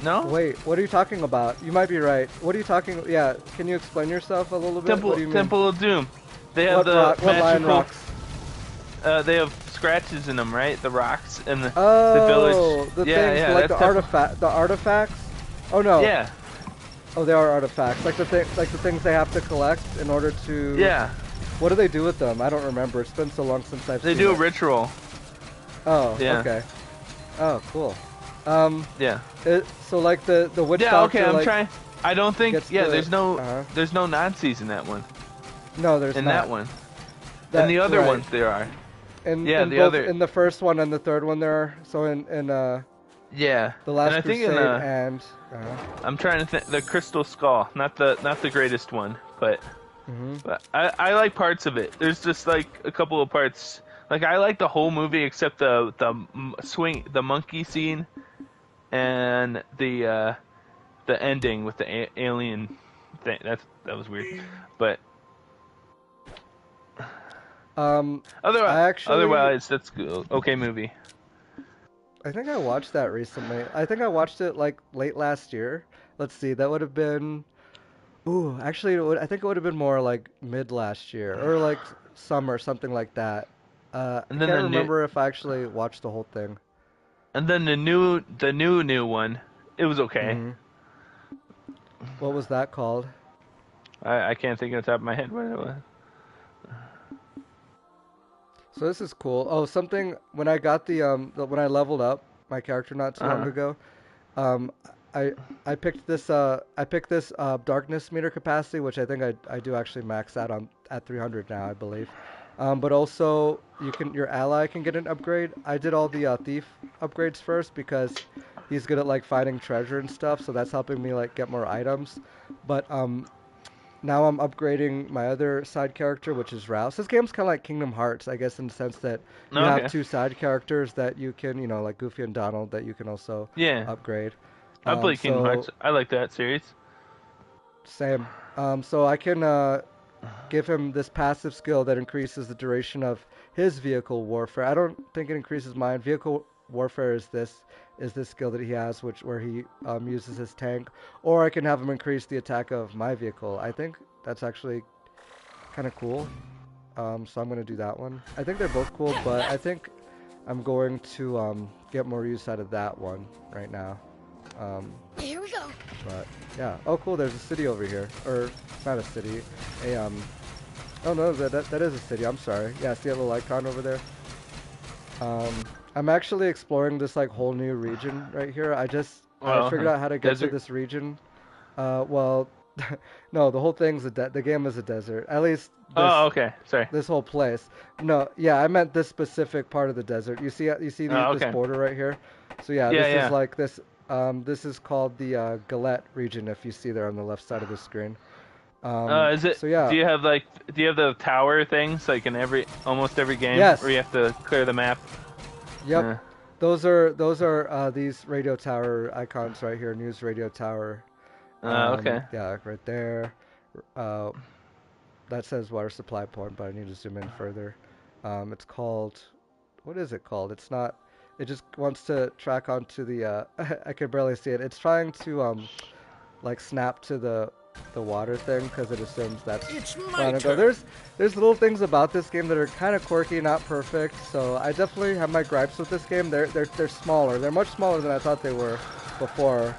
No? Wait, what are you talking about? You might be right. What are you talking? Yeah, can you explain yourself a little bit? What do you mean? Temple of Doom. They have what lion rocks? They have scratches in them, right? The rocks and the village. Oh, the things like the the artifacts. Oh no. Yeah. Oh, they are artifacts. Like the things they have to collect in order to. Yeah. What do they do with them? I don't remember. It's been so long since I've seen They do a it. ritual. Oh. Yeah. Okay. Oh, cool. Yeah. So like the witch Yeah. doctor. Okay. I'm like, trying. I don't think. Yeah. the- There's no Nazis in that one. No, there's In not. that one. In the other right. ones there are. In Yeah, in the both, other- in the first one and the third one there are. So in Yeah. the Last and I think Crusade in the, and. I'm trying to think. The Crystal Skull, not the greatest one, but I like parts of it. There's just like a couple of parts. Like I like the whole movie except the monkey scene, and the ending with the alien thing. That was weird, but otherwise that's good. Okay movie. I think I watched that recently. I think I watched it like late last year. Let's see, that would have been. Ooh, actually, I think it would have been more like mid last year or like summer, something like that. I And then can't the remember if I actually watched the whole thing. And then the new one, it was okay. Mhm. What was that called? I can't think of the top of my head what it was. So this is cool. Oh, something when I got when I leveled up my character not too long ago, I picked this darkness meter capacity, which I think I do actually max out on at 300 now, I believe. But also your ally can get an upgrade. I did all the thief upgrades first because he's good at like finding treasure and stuff, so that's helping me like get more items. But now I'm upgrading my other side character, which is Rouse. This game's kind of like Kingdom Hearts, I guess, in the sense that you have Okay. two side characters that you can, like Goofy and Donald, that you can also Yeah. upgrade. I played Kingdom So Hearts. I like that series. same. So I can give him this passive skill that increases the duration of his vehicle warfare. I don't think it increases mine. Vehicle warfare is this skill that he has, where he uses his tank, or I can have him increase the attack of my vehicle. I think that's actually kind of cool. So I'm gonna do that one. I think they're both cool, but I think I'm going to get more use out of that one right now. Here we go. But yeah. Oh, cool. There's a city over here, or not a city. Oh no, that is a city. I'm sorry. Yeah, see that little icon over there? I'm actually exploring this like whole new region right here. I figured out how to get to this region. Well, no, the whole thing's the game is a desert. At least Oh, okay. Sorry. this whole place. No, yeah, I meant this specific part of the desert. You see Okay. this border right here? So yeah, Yeah, this yeah. is like this. This is called the Galette region. If you see there on the left side of the screen. Is it? So yeah. Do you have the tower things like in almost every game? Yes. Where you have to clear the map. Yep. Yeah. Those are these radio tower icons right here. News radio tower. Okay. Yeah, right there. That says water supply point, but I need to zoom in further. It's called. What is it called? It's not. It just wants to track onto the. I can barely see it. It's trying to like snap to the water thing because it assumes that's It's where my I'm gonna go. turn. There's little things about this game that are kind of quirky, not perfect. So I definitely have my gripes with this game. They're smaller. They're much smaller than I thought they were before.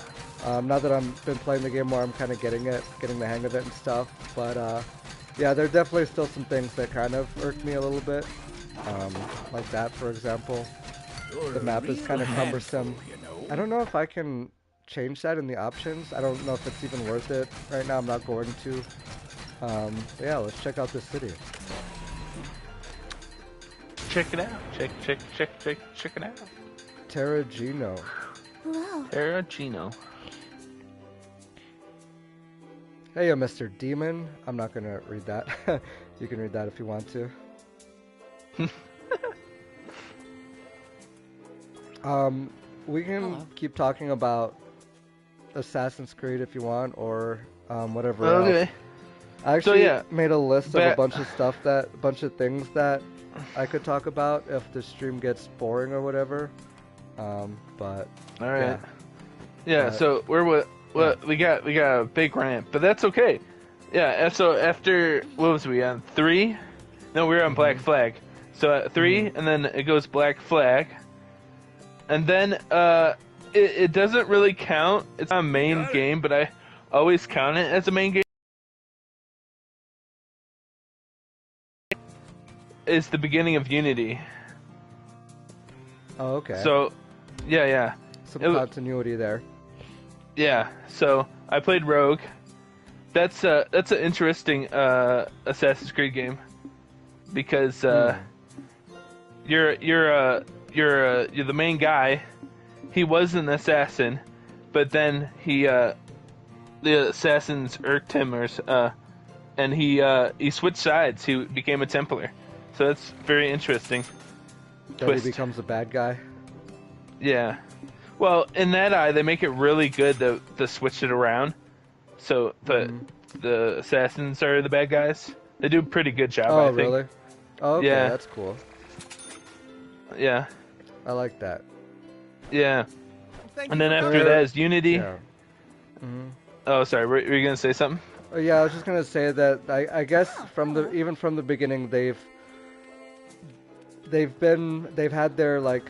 Now that I've been playing the game more, I'm kind of getting the hang of it and stuff. But yeah, there are definitely still some things that kind of irk me a little bit. Like that, for example. You're The a map is real kind of handful, cumbersome. you know. I don't know if I can change that in the options. I don't know if it's even worth it right now. I'm not going to. But yeah, let's check out this city. Check it out. Check it out. Terragino. Wow. Terragino. Hey, Mr. Demon. I'm not gonna read that. You can read that if you want to. We can Hello. keep talking about Assassin's Creed if you want, or whatever Okay. else. I actually yeah, made a list of a but- bunch of things that I could talk about if the stream gets boring or whatever. But All right. Yeah. Yeah. So we got a big rant, but that's okay. Yeah. And so after what was we on 3? No, we were on Black Flag. So at 3, and then it goes Black Flag, and then it doesn't really count. It's not a main game, but I always count it as a main game. Is the beginning of Unity. oh, okay. So, yeah. Some it w- continuity there. Yeah, so I played Rogue. That's an interesting Assassin's Creed game because you're the main guy. He was an assassin, but then the assassins irked him, and he switched sides. He became a Templar. So that's very interesting. Then Twist. he becomes a bad guy. Yeah. Well, in that eye, they make it really good to switch it around. So the assassins are the bad guys. They do a pretty good job, I Oh, think. really? Oh, okay, Yeah. that's cool. Yeah. I like that. Yeah. Thank And you then for after Yeah. that is Unity. Yeah. Mhm. Oh, sorry. Were you gonna say something? Oh, yeah, I was just gonna say that I guess even from the beginning they've had their like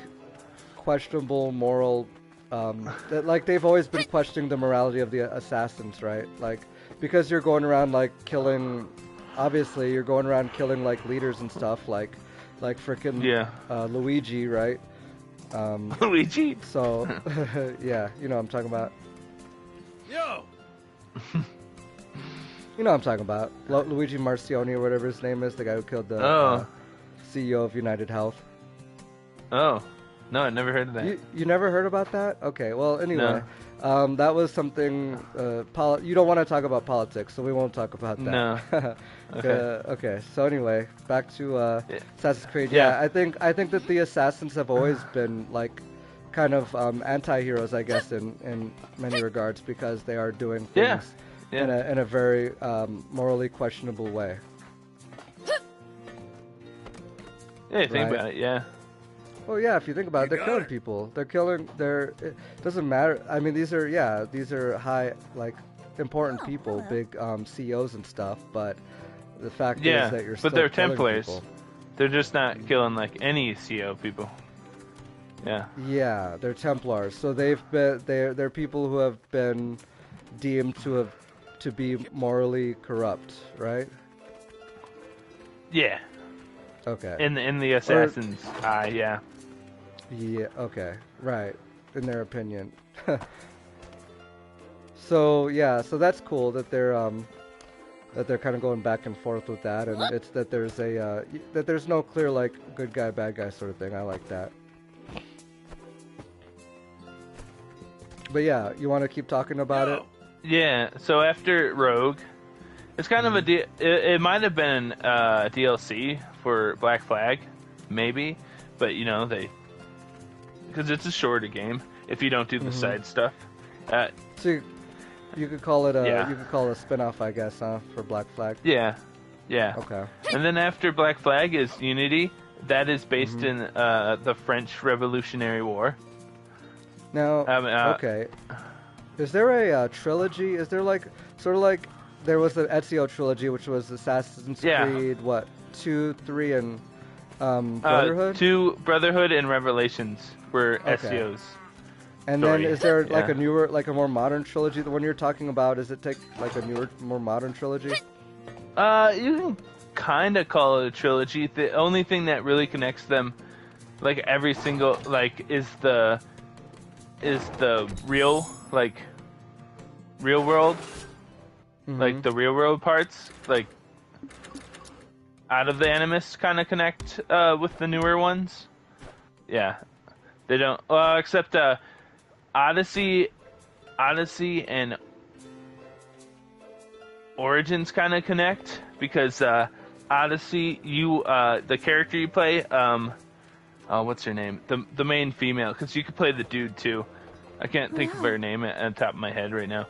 questionable moral that like they've always been questioning the morality of the assassins, right? Like because you're going around like killing, obviously you're going around killing like leaders and stuff like frickin' Yeah. Luigi, right? Luigi. So yeah, you know what I'm talking about. Yo, You know what I'm talking about. Luigi Marcioni or whatever his name is, the guy who killed the Oh. CEO of United Health. Oh. No, I never heard of that. You never heard about that? Okay, well, anyway. That was something. You don't want to talk about politics, so we won't talk about No. that. Okay. Okay. So anyway, back to Yeah. Assassin's Creed. Yeah. Yeah, I think that the assassins have always been like kind of anti-heroes, I guess, in many regards because they are doing Yeah. things Yeah. in a very morally questionable way. Yeah, think Right. about it. Yeah. Well, yeah, if you think about it, You they're got killing it. people. It doesn't matter. I mean, these are high, like, important Oh, people, hello. big CEOs and stuff, but the fact is Yeah. that you're But still they're killing Templars. people. They're just not killing like any CO people. Yeah. Yeah, they're Templars. So they're people who have been deemed to be morally corrupt, right? Yeah. Okay. In the assassins' eye, yeah. Yeah, okay. Right. In their opinion. So, yeah, so that's cool that they're kind of going back and forth with that, and it's that there's that there's no clear like good guy bad guy sort of thing. I like that. But yeah, you want to keep talking about it? Yeah. So after Rogue, it's kind of it might have been DLC for Black Flag, maybe, but you know because it's a shorter game if you don't do the side stuff. So you could call it Yeah. you could call it a spin-off, I guess, huh, for Black Flag. Yeah. Yeah. Okay. And then after Black Flag is Unity. That is based in the French Revolutionary War. Now, okay. Is there a trilogy? Is there like sort of like there was the Ezio trilogy, which was Assassin's Yeah. Creed, what, 2, 3, and Brotherhood? 2 Brotherhood and Revelations were Okay. SCOs. And story. then is there like Yeah. a newer, like a more modern trilogy? The one you're talking about, does it take like a newer, more modern trilogy? You can kind of call it a trilogy. The only thing that really connects them, like every single, like, is the real, like, real world, like the real world parts, like, out of the Animus kind of connect with the newer ones. Yeah, they don't. Except Odyssey and Origins kind of connect because Odyssey, the character you play, what's her name? The main female, because you could play the dude too. I can't think of her name on top of my head right now.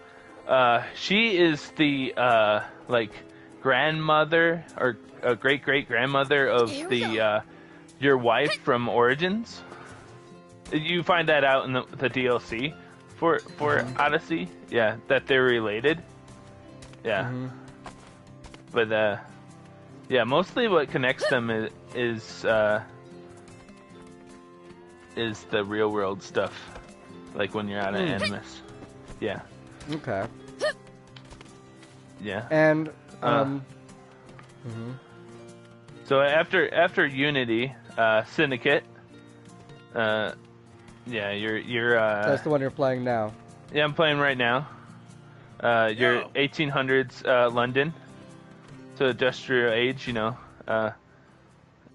She is the like grandmother or great grandmother of Here we your wife from Origins. You find that out in the DLC for Odyssey. Yeah, that they're related. Yeah. But yeah, mostly what connects them is the real world stuff, like when you're out of Animus. Yeah. Okay. Yeah. And So after Unity, Syndicate. Yeah, you're. that's the one you're playing now. Yeah, I'm playing right now. You're 1800s London, so industrial age. You know,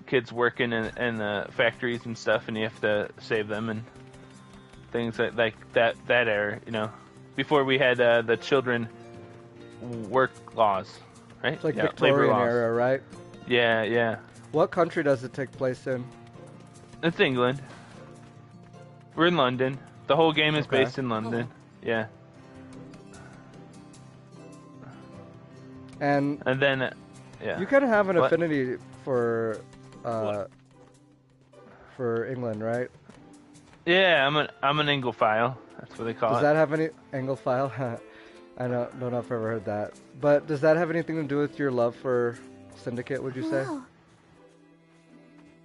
kids working in factories and stuff, and you have to save them and things like that era. You know, before we had the children work laws, right? It's like Yeah, labor Victorian laws. era, right? Yeah, yeah. What country does it take place in? It's England. We're in London. The whole game is Okay. based in London. Yeah. And And then, yeah. you kind of have an What? affinity for England, right? Yeah, I'm an Anglophile. That's what they call Does it. that have any Anglophile? I don't know if I've ever heard that. But does that have anything to do with your love for Syndicate, would you say? Whoa.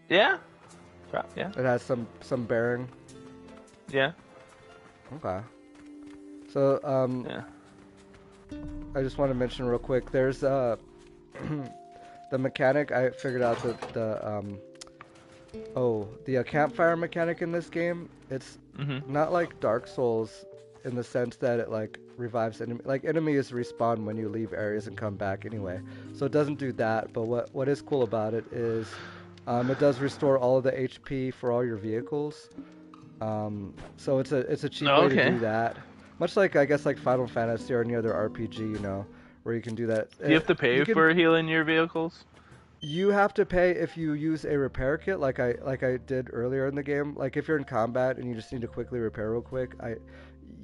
Yeah. Yeah. It has some bearing. Yeah. Okay. So, Yeah. I just want to mention real quick, there's the mechanic, I figured out that the campfire mechanic in this game, it's not like Dark Souls in the sense that it like revives enemies respawn when you leave areas and come back anyway. So it doesn't do that, but what is cool about it is it does restore all of the HP for all your vehicles. So it's a cheap way to Okay. do that. much like I guess like Final Fantasy or any other RPG, you know, where you can do that. Do you have to pay for healing your vehicles? You have to pay if you use a repair kit, like I did earlier in the game. Like if you're in combat and you just need to quickly repair real quick,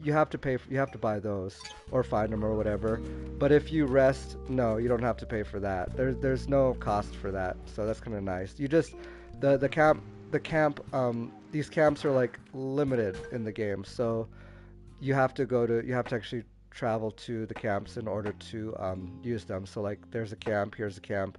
you have to you have to buy those or find them or whatever. But if you rest, no, you don't have to pay for that. There's no cost for that, so that's kind of nice. You just the camp these camps are like limited in the game, so you have to actually travel to the camps in order to use them. So like there's a camp, here's a camp,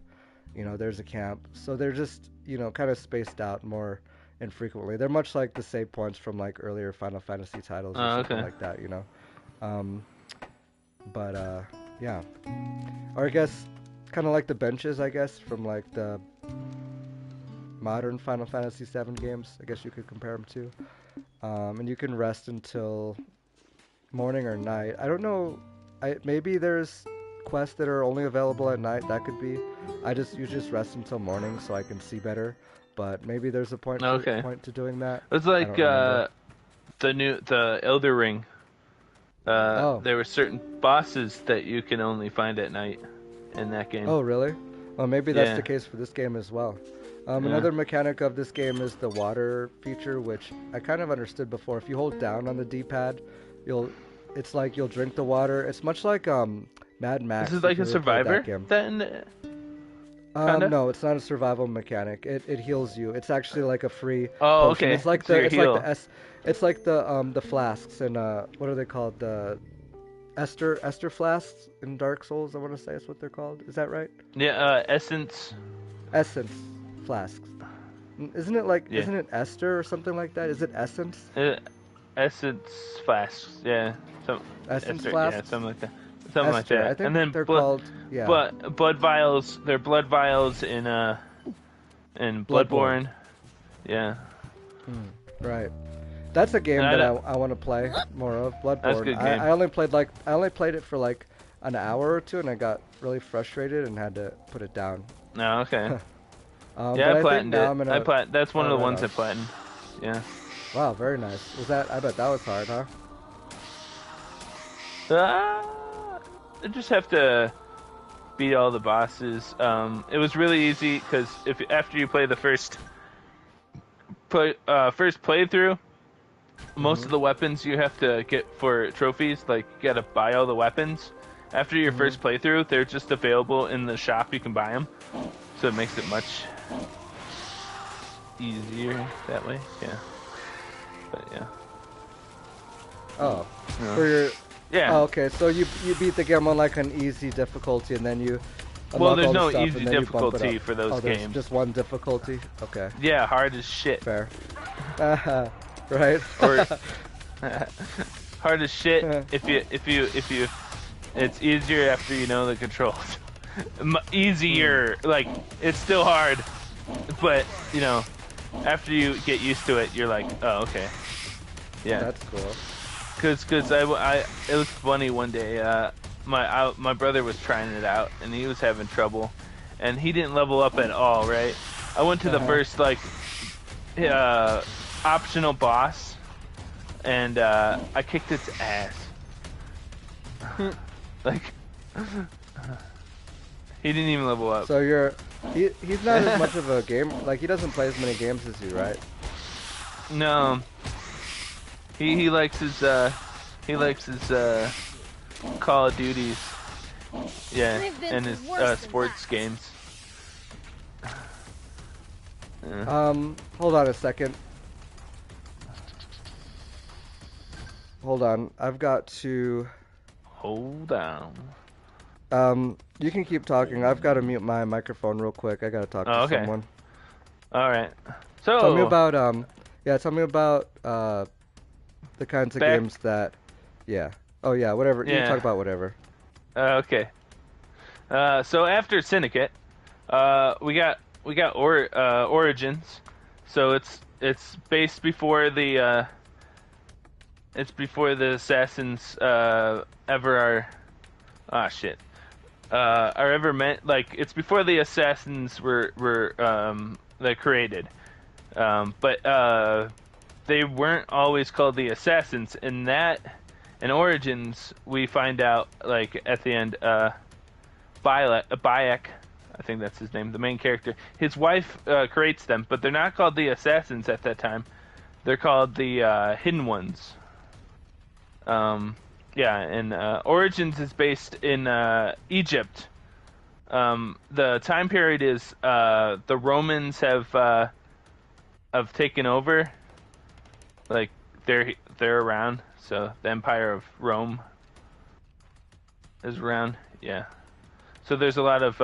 you know, there's a camp. So they're just, you know, kind of spaced out more infrequently. They're much like the save points from like earlier Final Fantasy titles or something like that, you know. Yeah. Or I guess kind of like the benches, I guess, from like the modern Final Fantasy 7 games. I guess you could compare them to. And you can rest until morning or night. I don't know. Maybe there's quests that are only available at night. That could be. You just rest until morning so I can see better. But maybe there's a point to doing that. It's like the Elder Ring. There were certain bosses that you can only find at night in that game. Oh, really? Well, maybe that's the case for this game as well. Another mechanic of this game is the water feature, which I kind of understood before. If you hold down on the D-pad, it's like you'll drink the water. It's much like Mad Max. This is like a survivor then? No, it's not a survival mechanic. It heals you. It's actually like a free potion. Okay. It's like the flasks and what are they called? The Esther flasks in Dark Souls, I want to say is what they're called. Is that right? Yeah, Essence flasks. Isn't it Esther or something like that? Is it Essence? Essence flasks. Yeah. Essence Esther, flasks? Yeah, something like that. Something like that. I think and then they're called, blood vials. They're blood vials in Bloodborne. Yeah. Right. That's a game that I want to play more of. Bloodborne. That's a good game. I only played it for like an hour or two, and I got really frustrated and had to put it down. No, okay. Yeah, I platinumed it. That's one of the ones I platinumed. Yeah. Wow, very nice. I bet that was hard, huh? I just have to beat all the bosses. It was really easy because after you play the first playthrough, most of the weapons you have to get for trophies. Like you gotta buy all the weapons. After your first playthrough, they're just available in the shop. You can buy them, so it makes it much easier that way. Yeah. But yeah. Oh. No. For your. Yeah. Oh, okay, so you beat the game on like an easy difficulty, and then you. Well, there's no easy difficulty for those games. Just one difficulty. Okay. Yeah, hard as shit. Fair. Right. Or hard as shit. If you, it's easier after you know the controls. Easier, like it's still hard, but you know, after you get used to it, you're like, oh, okay. Yeah. That's cool. Cause it was funny one day. My brother was trying it out and he was having trouble, and he didn't level up at all. Right. I went to the first like optional boss, and I kicked its ass. Like he didn't even level up. So he's not as much of a game. Like he doesn't play as many games as you, right? No. He likes his Call of Duties, yeah, and his sports games. Hold on a second. Hold on, I've got to. Hold on. You can keep talking. I've got to mute my microphone real quick. I gotta talk to someone. All right. So tell me about tell me about the kinds of games that, oh yeah, whatever. You can talk about whatever. Okay. So after Syndicate, we got Origins. So it's based before the Assassins ever are. Ah shit. Are ever meant, like it's before the Assassins were they're created. But they weren't always called the Assassins, and that In Origins, we find out, like, at the end, Bayek, I think that's his name, the main character, his wife creates them, but they're not called the Assassins at that time. They're called the Hidden Ones. Yeah, and Origins is based in Egypt. The time period is the Romans have taken over. Like they're around, so the Empire of Rome is around. Yeah, so there's a lot of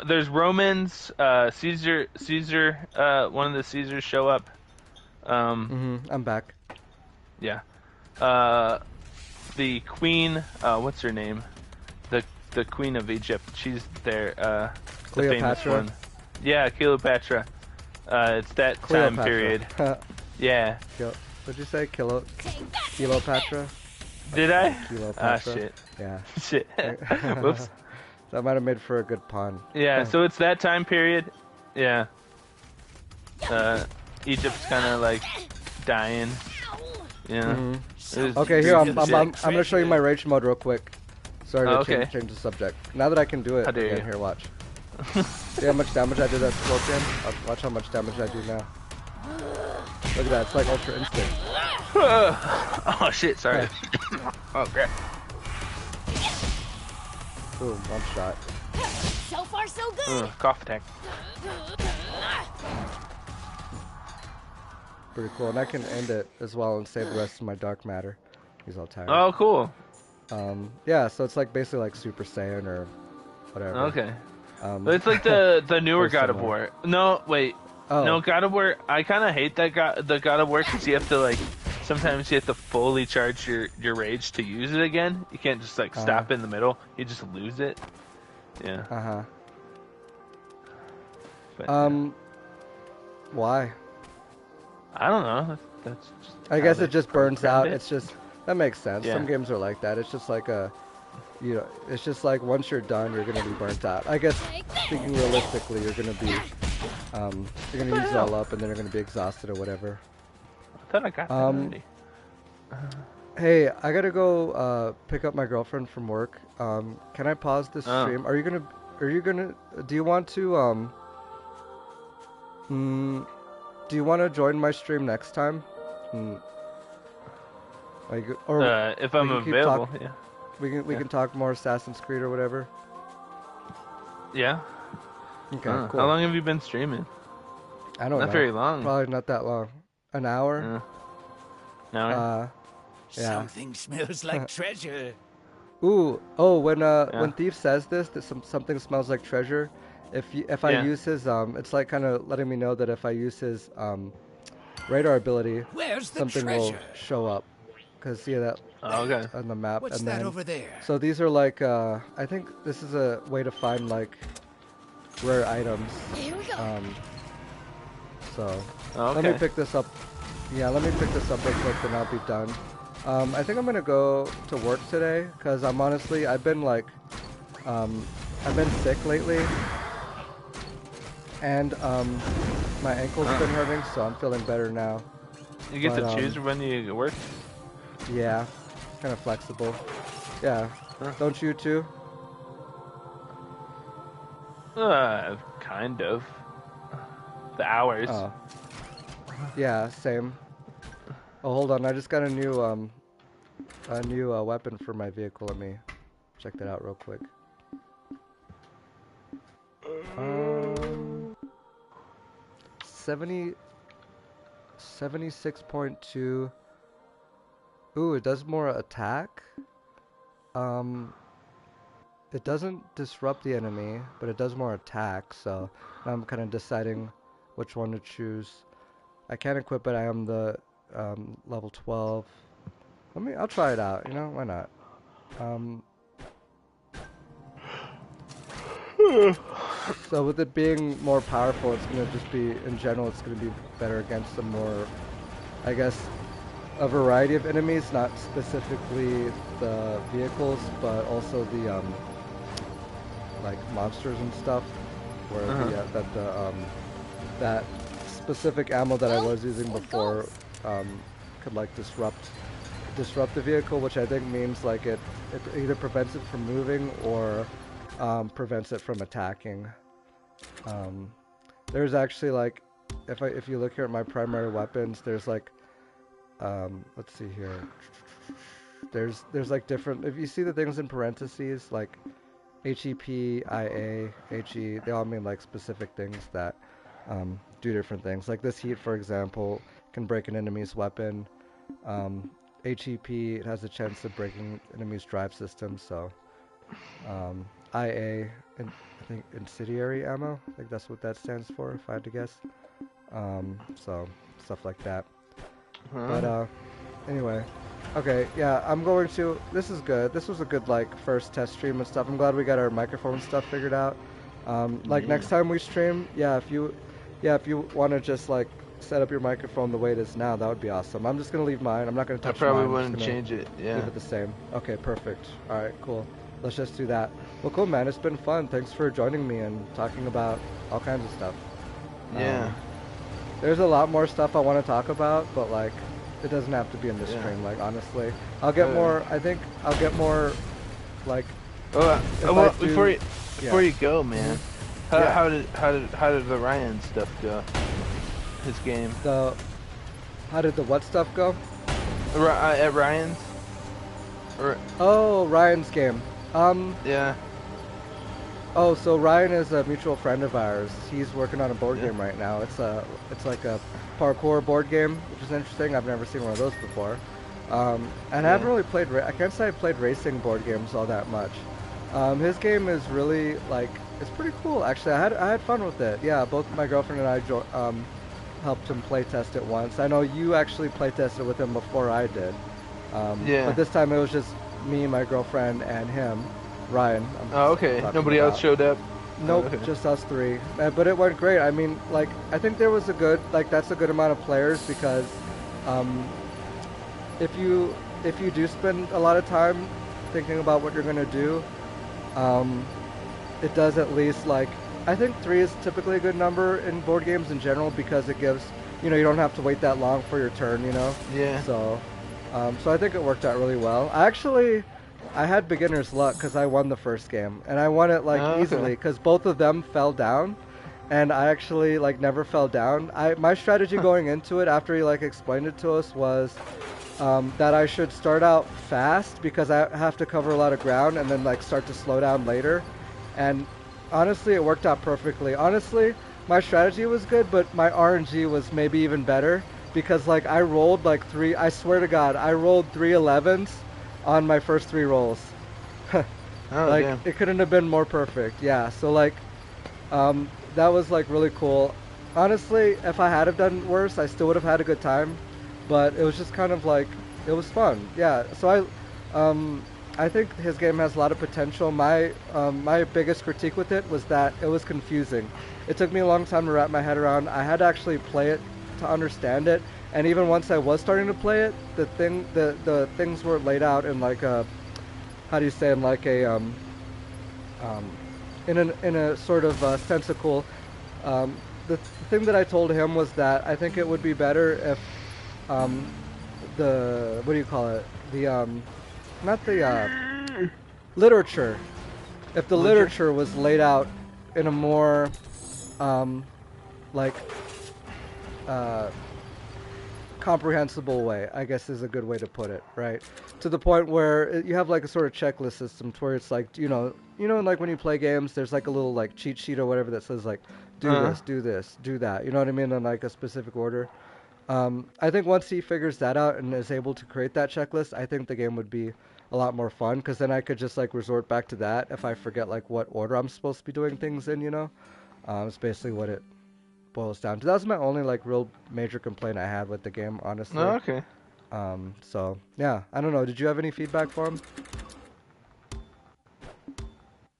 there's Romans. Caesar. One of the Caesars show up. I'm back. Yeah. The queen. What's her name? The queen of Egypt. She's there. The famous Cleopatra. one. Yeah, Cleopatra. It's that time period. Yeah. What'd you say? Cleopatra? Did I? Cleopatra. Ah, shit. Yeah. Shit. Whoops. That might have made for a good pun. Yeah, so it's that time period. Yeah. Egypt's kind of like dying. Yeah. Okay, here I'm gonna show you my rage mode real quick. Sorry to change the subject. Now that I can do it again, here, watch. See how much damage I did at Scorpion? Watch how much damage I do now. Look at that, it's like Ultra Instinct. Oh shit, sorry. Oh crap. Boom, one shot. So far, so good. Cough attack. Pretty cool, and I can end it as well and save the rest of my dark matter. He's all tired. Oh, cool. Yeah, so it's like basically like Super Saiyan or whatever. Okay. But it's like the newer God of War. No, wait. Oh. No, God of War. I kind of hate that the God of War because you have to like. Sometimes you have to fully charge your rage to use it again. You can't just like stop in the middle. You just lose it. Yeah. But, why? I don't know. That's just I guess it just burns out. it. It's just that makes sense. Yeah. Some games are like that. It's just like it's just like once you're done, you're gonna be burnt out. I guess thinking realistically, you're gonna be, you're gonna use it all up, and then you're gonna be exhausted or whatever. I thought I got that already. Hey, I gotta go pick up my girlfriend from work. Can I pause this stream? Are you gonna? Do you want to? Do you want to join my stream next time? Like, or if I'm available, yeah. We can talk more Assassin's Creed or whatever. Yeah. Okay, cool. How long have you been streaming? I don't know. Not very long. Probably not that long. An hour? An hour? Yeah. Something smells like treasure. Ooh, oh, when Thief says this, that something smells like treasure, if I use his, it's like kind of letting me know that if I use his radar ability, something will show up. Cause see that on the map. What's that over there? So these are like, I think this is a way to find like rare items. Here we go. So let me pick this up. Yeah, let me pick this up real quick, and I'll be done. I think I'm gonna go to work today, cause I'm honestly, I've been like, I've been sick lately, and my ankle's been hurting, so I'm feeling better now. You get to choose when you work? Yeah, kind of flexible. Yeah, don't you too? Kind of. The hours. Oh. Yeah, same. Oh, hold on, I just got a new weapon for my vehicle. Let me check that out real quick. 76.2. Ooh, it does more attack. It doesn't disrupt the enemy, but it does more attack, so I'm kind of deciding which one to choose. I can't equip it, I am the level 12. I'll try it out, you know, why not? So with it being more powerful, it's gonna just be, in general, it's gonna be better against some more, I guess, a variety of enemies, not specifically the vehicles, but also the like monsters and stuff. Where that specific ammo that I was using before could like disrupt the vehicle, which I think means like it either prevents it from moving or prevents it from attacking. There's actually like, if you look here at my primary weapons, there's like, let's see here. There's like different. If you see the things in parentheses, like HEP, IA, HE, they all mean like specific things that do different things. Like this heat, for example, can break an enemy's weapon. HEP, it has a chance of breaking enemy's drive system. So IA, and I think incendiary ammo. I think that's what that stands for, if I had to guess. So stuff like that. But anyway, okay, yeah, I'm going to. This is good. This was a good like first test stream and stuff. I'm glad we got our microphone stuff figured out. Like next time we stream, if you want to just like set up your microphone the way it is now, that would be awesome. I'm just gonna leave mine. I'm not gonna touch mine. I probably wouldn't change it. Yeah. Leave it the same. Okay, perfect. All right, cool. Let's just do that. Well, cool, man. It's been fun. Thanks for joining me and talking about all kinds of stuff. Yeah. There's a lot more stuff I want to talk about, but like, it doesn't have to be in this stream. Like, honestly, I'll get more. I think I'll get more. Like, well, before you go, man, how did the Ryan stuff go? His game. How did the what stuff go? At Ryan's. Oh, Ryan's game. Yeah. Oh, so Ryan is a mutual friend of ours. He's working on a board game right now. It's like a parkour board game, which is interesting. I've never seen one of those before. And I haven't really played. I can't say I played racing board games all that much. His game is really like, it's pretty cool actually. I had fun with it. Yeah, both my girlfriend and I helped him play test it once. I know you actually play tested with him before I did. But this time it was just me, my girlfriend, and him, Ryan. Oh, okay. Nobody else showed up? Nope, just us three. But it went great. I mean, like, I think there was that's a good amount of players because if you do spend a lot of time thinking about what you're going to do, it does at least, like, I think 3 is typically a good number in board games in general because it gives, you don't have to wait that long for your turn, Yeah. So I think it worked out really well. I had beginner's luck because I won the first game, and I won it like easily because both of them fell down, and I actually like never fell down. My strategy going into it after he like explained it to us was that I should start out fast because I have to cover a lot of ground and then like start to slow down later, and honestly it worked out perfectly. Honestly, my strategy was good, but my RNG was maybe even better. Because like I rolled like I swear to God, I rolled 3 11s on my first 3 rolls. Like damn. It couldn't have been more perfect. Yeah, so like that was like really cool. Honestly, if I had have done worse, I still would have had a good time. But it was just kind of like, it was fun. Yeah, so I think his game has a lot of potential. My biggest critique with it was that it was confusing. It took me a long time to wrap my head around. I had to actually play it to understand it, and even once I was starting to play it, the things were laid out in like a, how do you say, in like a in a sort of sensical. The thing that I told him was that I think it would be better if the, what do you call it, the not the literature, if the literature was laid out in a more like comprehensible way, I guess is a good way to put it, right? To the point where you have like a sort of checklist system to where it's like, like when you play games, there's like a little like cheat sheet or whatever that says like, do this, do that, you know what I mean, in like a specific order. I think once he figures that out and is able to create that checklist, I think the game would be a lot more fun, because then I could just like resort back to that if I forget like what order I'm supposed to be doing things in, it's basically what it boils down to. That was my only like real major complaint I had with the game, honestly. Oh, okay. So yeah, I don't know. Did you have any feedback for him?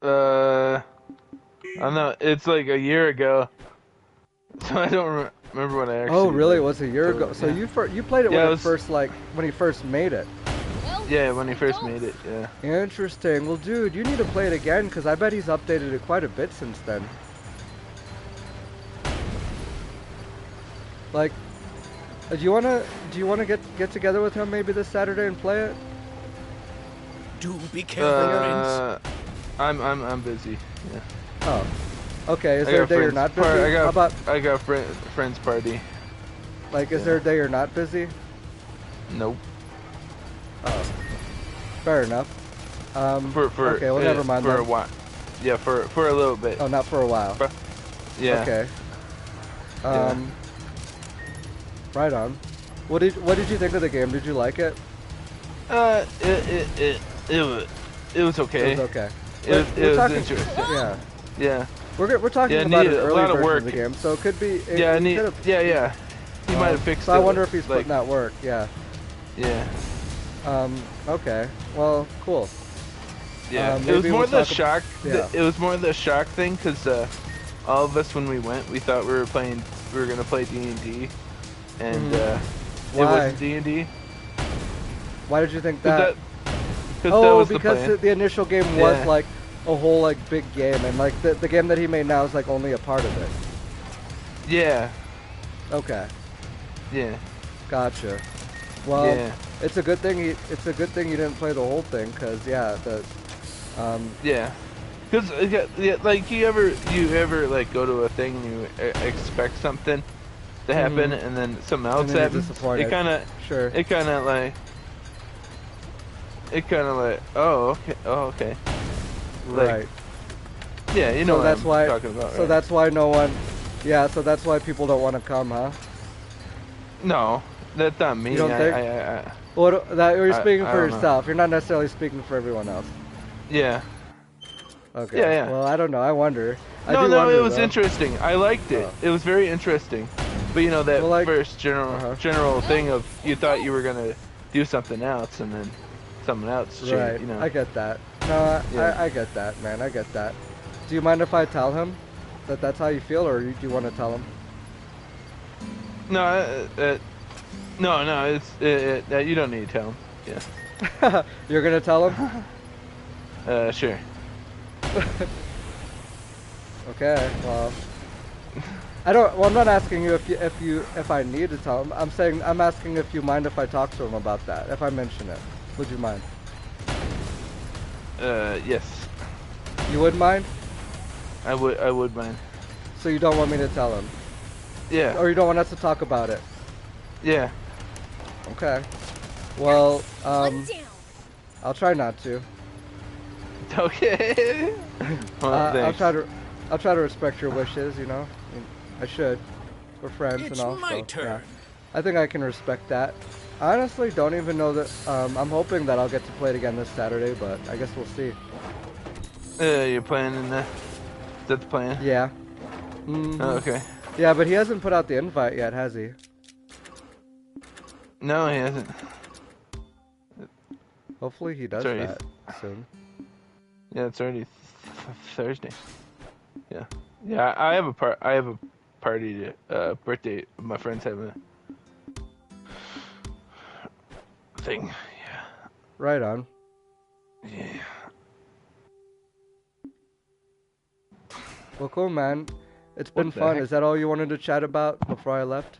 I don't know. It's like a year ago, so I don't remember when I actually. Oh, really? It was a year ago. So you played it when when he first made it. Yeah, when he first made it. Yeah. Interesting. Well, dude, you need to play it again because I bet he's updated it quite a bit since then. Like, Do you wanna get together with him maybe this Saturday and play it? Do be careful, Prince. I'm busy. Yeah. Oh. Okay, is I there a got day you're friends. not busy? How about I got friends party. like is there a day you're not busy? Nope. Oh. Fair enough. Okay, well never mind for then. a while. Yeah, for a little bit. Oh, not for a while. Yeah. Okay. Yeah. Right on. What did you think of the game? Did you like it? It was okay. It was okay. It was talking, interesting. Yeah. Yeah. We're talking Yeah, about an needed a early lot of version work. of the game, so it could be. Yeah, yeah. He might have fixed so it. I wonder if he's like, putting that work. Yeah. Yeah. Okay. Well, cool. Yeah. It was maybe more we'll the talk shock. yeah. It was more the shock thing because all of us when we went, we thought we were gonna play D&D, and it Why? wasn't D&D. Why did you think that? That Oh, was because the plan. the initial game was Yeah. like a whole like big game, and like the game that he made now is like only a part of it. Yeah. Okay. Yeah. Gotcha. Well, Yeah. it's a good thing you didn't play the whole thing, cause yeah, Yeah. Cause like you ever like go to a thing and you expect something to happen and then something else then you're happens. disappointed. It kind of like oh okay. Like, right. Yeah, you know So what that's I'm why. talking about. So right? that's why no one. Yeah. So that's why people don't want to come, huh? No, that's not me. You don't think? That you're speaking I for don't know. yourself. You're not necessarily speaking for everyone else. Yeah. Okay. Yeah. Well, I don't know. I wonder. I No, do no, wonder, it was though. interesting. I liked it. Oh. It was very interesting. But you know that Well, like- first general thing of you thought you were gonna do something else and then something else changed. Right. You know. I get that. No, Yeah. I get that, man. I get that. Do you mind if I tell him that that's how you feel, or do you want to tell him? No, no, it's you don't need to tell him. Yeah. You're gonna tell him? Sure. Okay. Well, I don't. Well, I'm not asking you if I need to tell him. I'm asking if you mind if I talk to him about that. If I mention it, would you mind? Yes. You would mind? I would mind. So you don't want me to tell him, Yeah. or you don't want us to talk about it? Yeah. Okay. Well, One down. I'll try not to. Okay. Well, I'll thanks. try to respect your wishes. You know, I should. We're friends It's and all. my so, turn. yeah. I think I can respect that. I honestly don't even know that. I'm hoping that I'll get to play it again this Saturday, but I guess we'll see. You're playing in the. Is that the plan? Yeah. Mhm. Oh, okay. Yeah, but he hasn't put out the invite yet, has he? No, he hasn't. Hopefully he does Sorry. that soon. Yeah, it's already Thursday. Yeah. Yeah, I have a party to birthday. My friends have a thing. Yeah. Right on. Yeah. Well, cool, man. It's been What the fun. heck? Is that all you wanted to chat about before I left?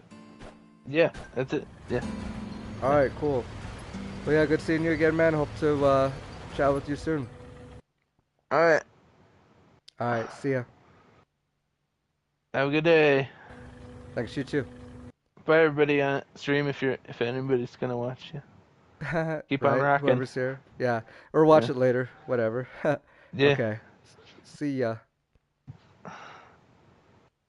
Yeah, that's it. Yeah. All right, cool. Well, yeah, good seeing you again, man. Hope to chat with you soon. All right. All right, see ya. Have a good day. Thanks, you too. Bye, everybody on stream. If anybody's gonna watch you. Keep on Right, rocking. Whoever's here. Yeah, or watch Yeah. it later. Whatever. Yeah. Okay. See ya.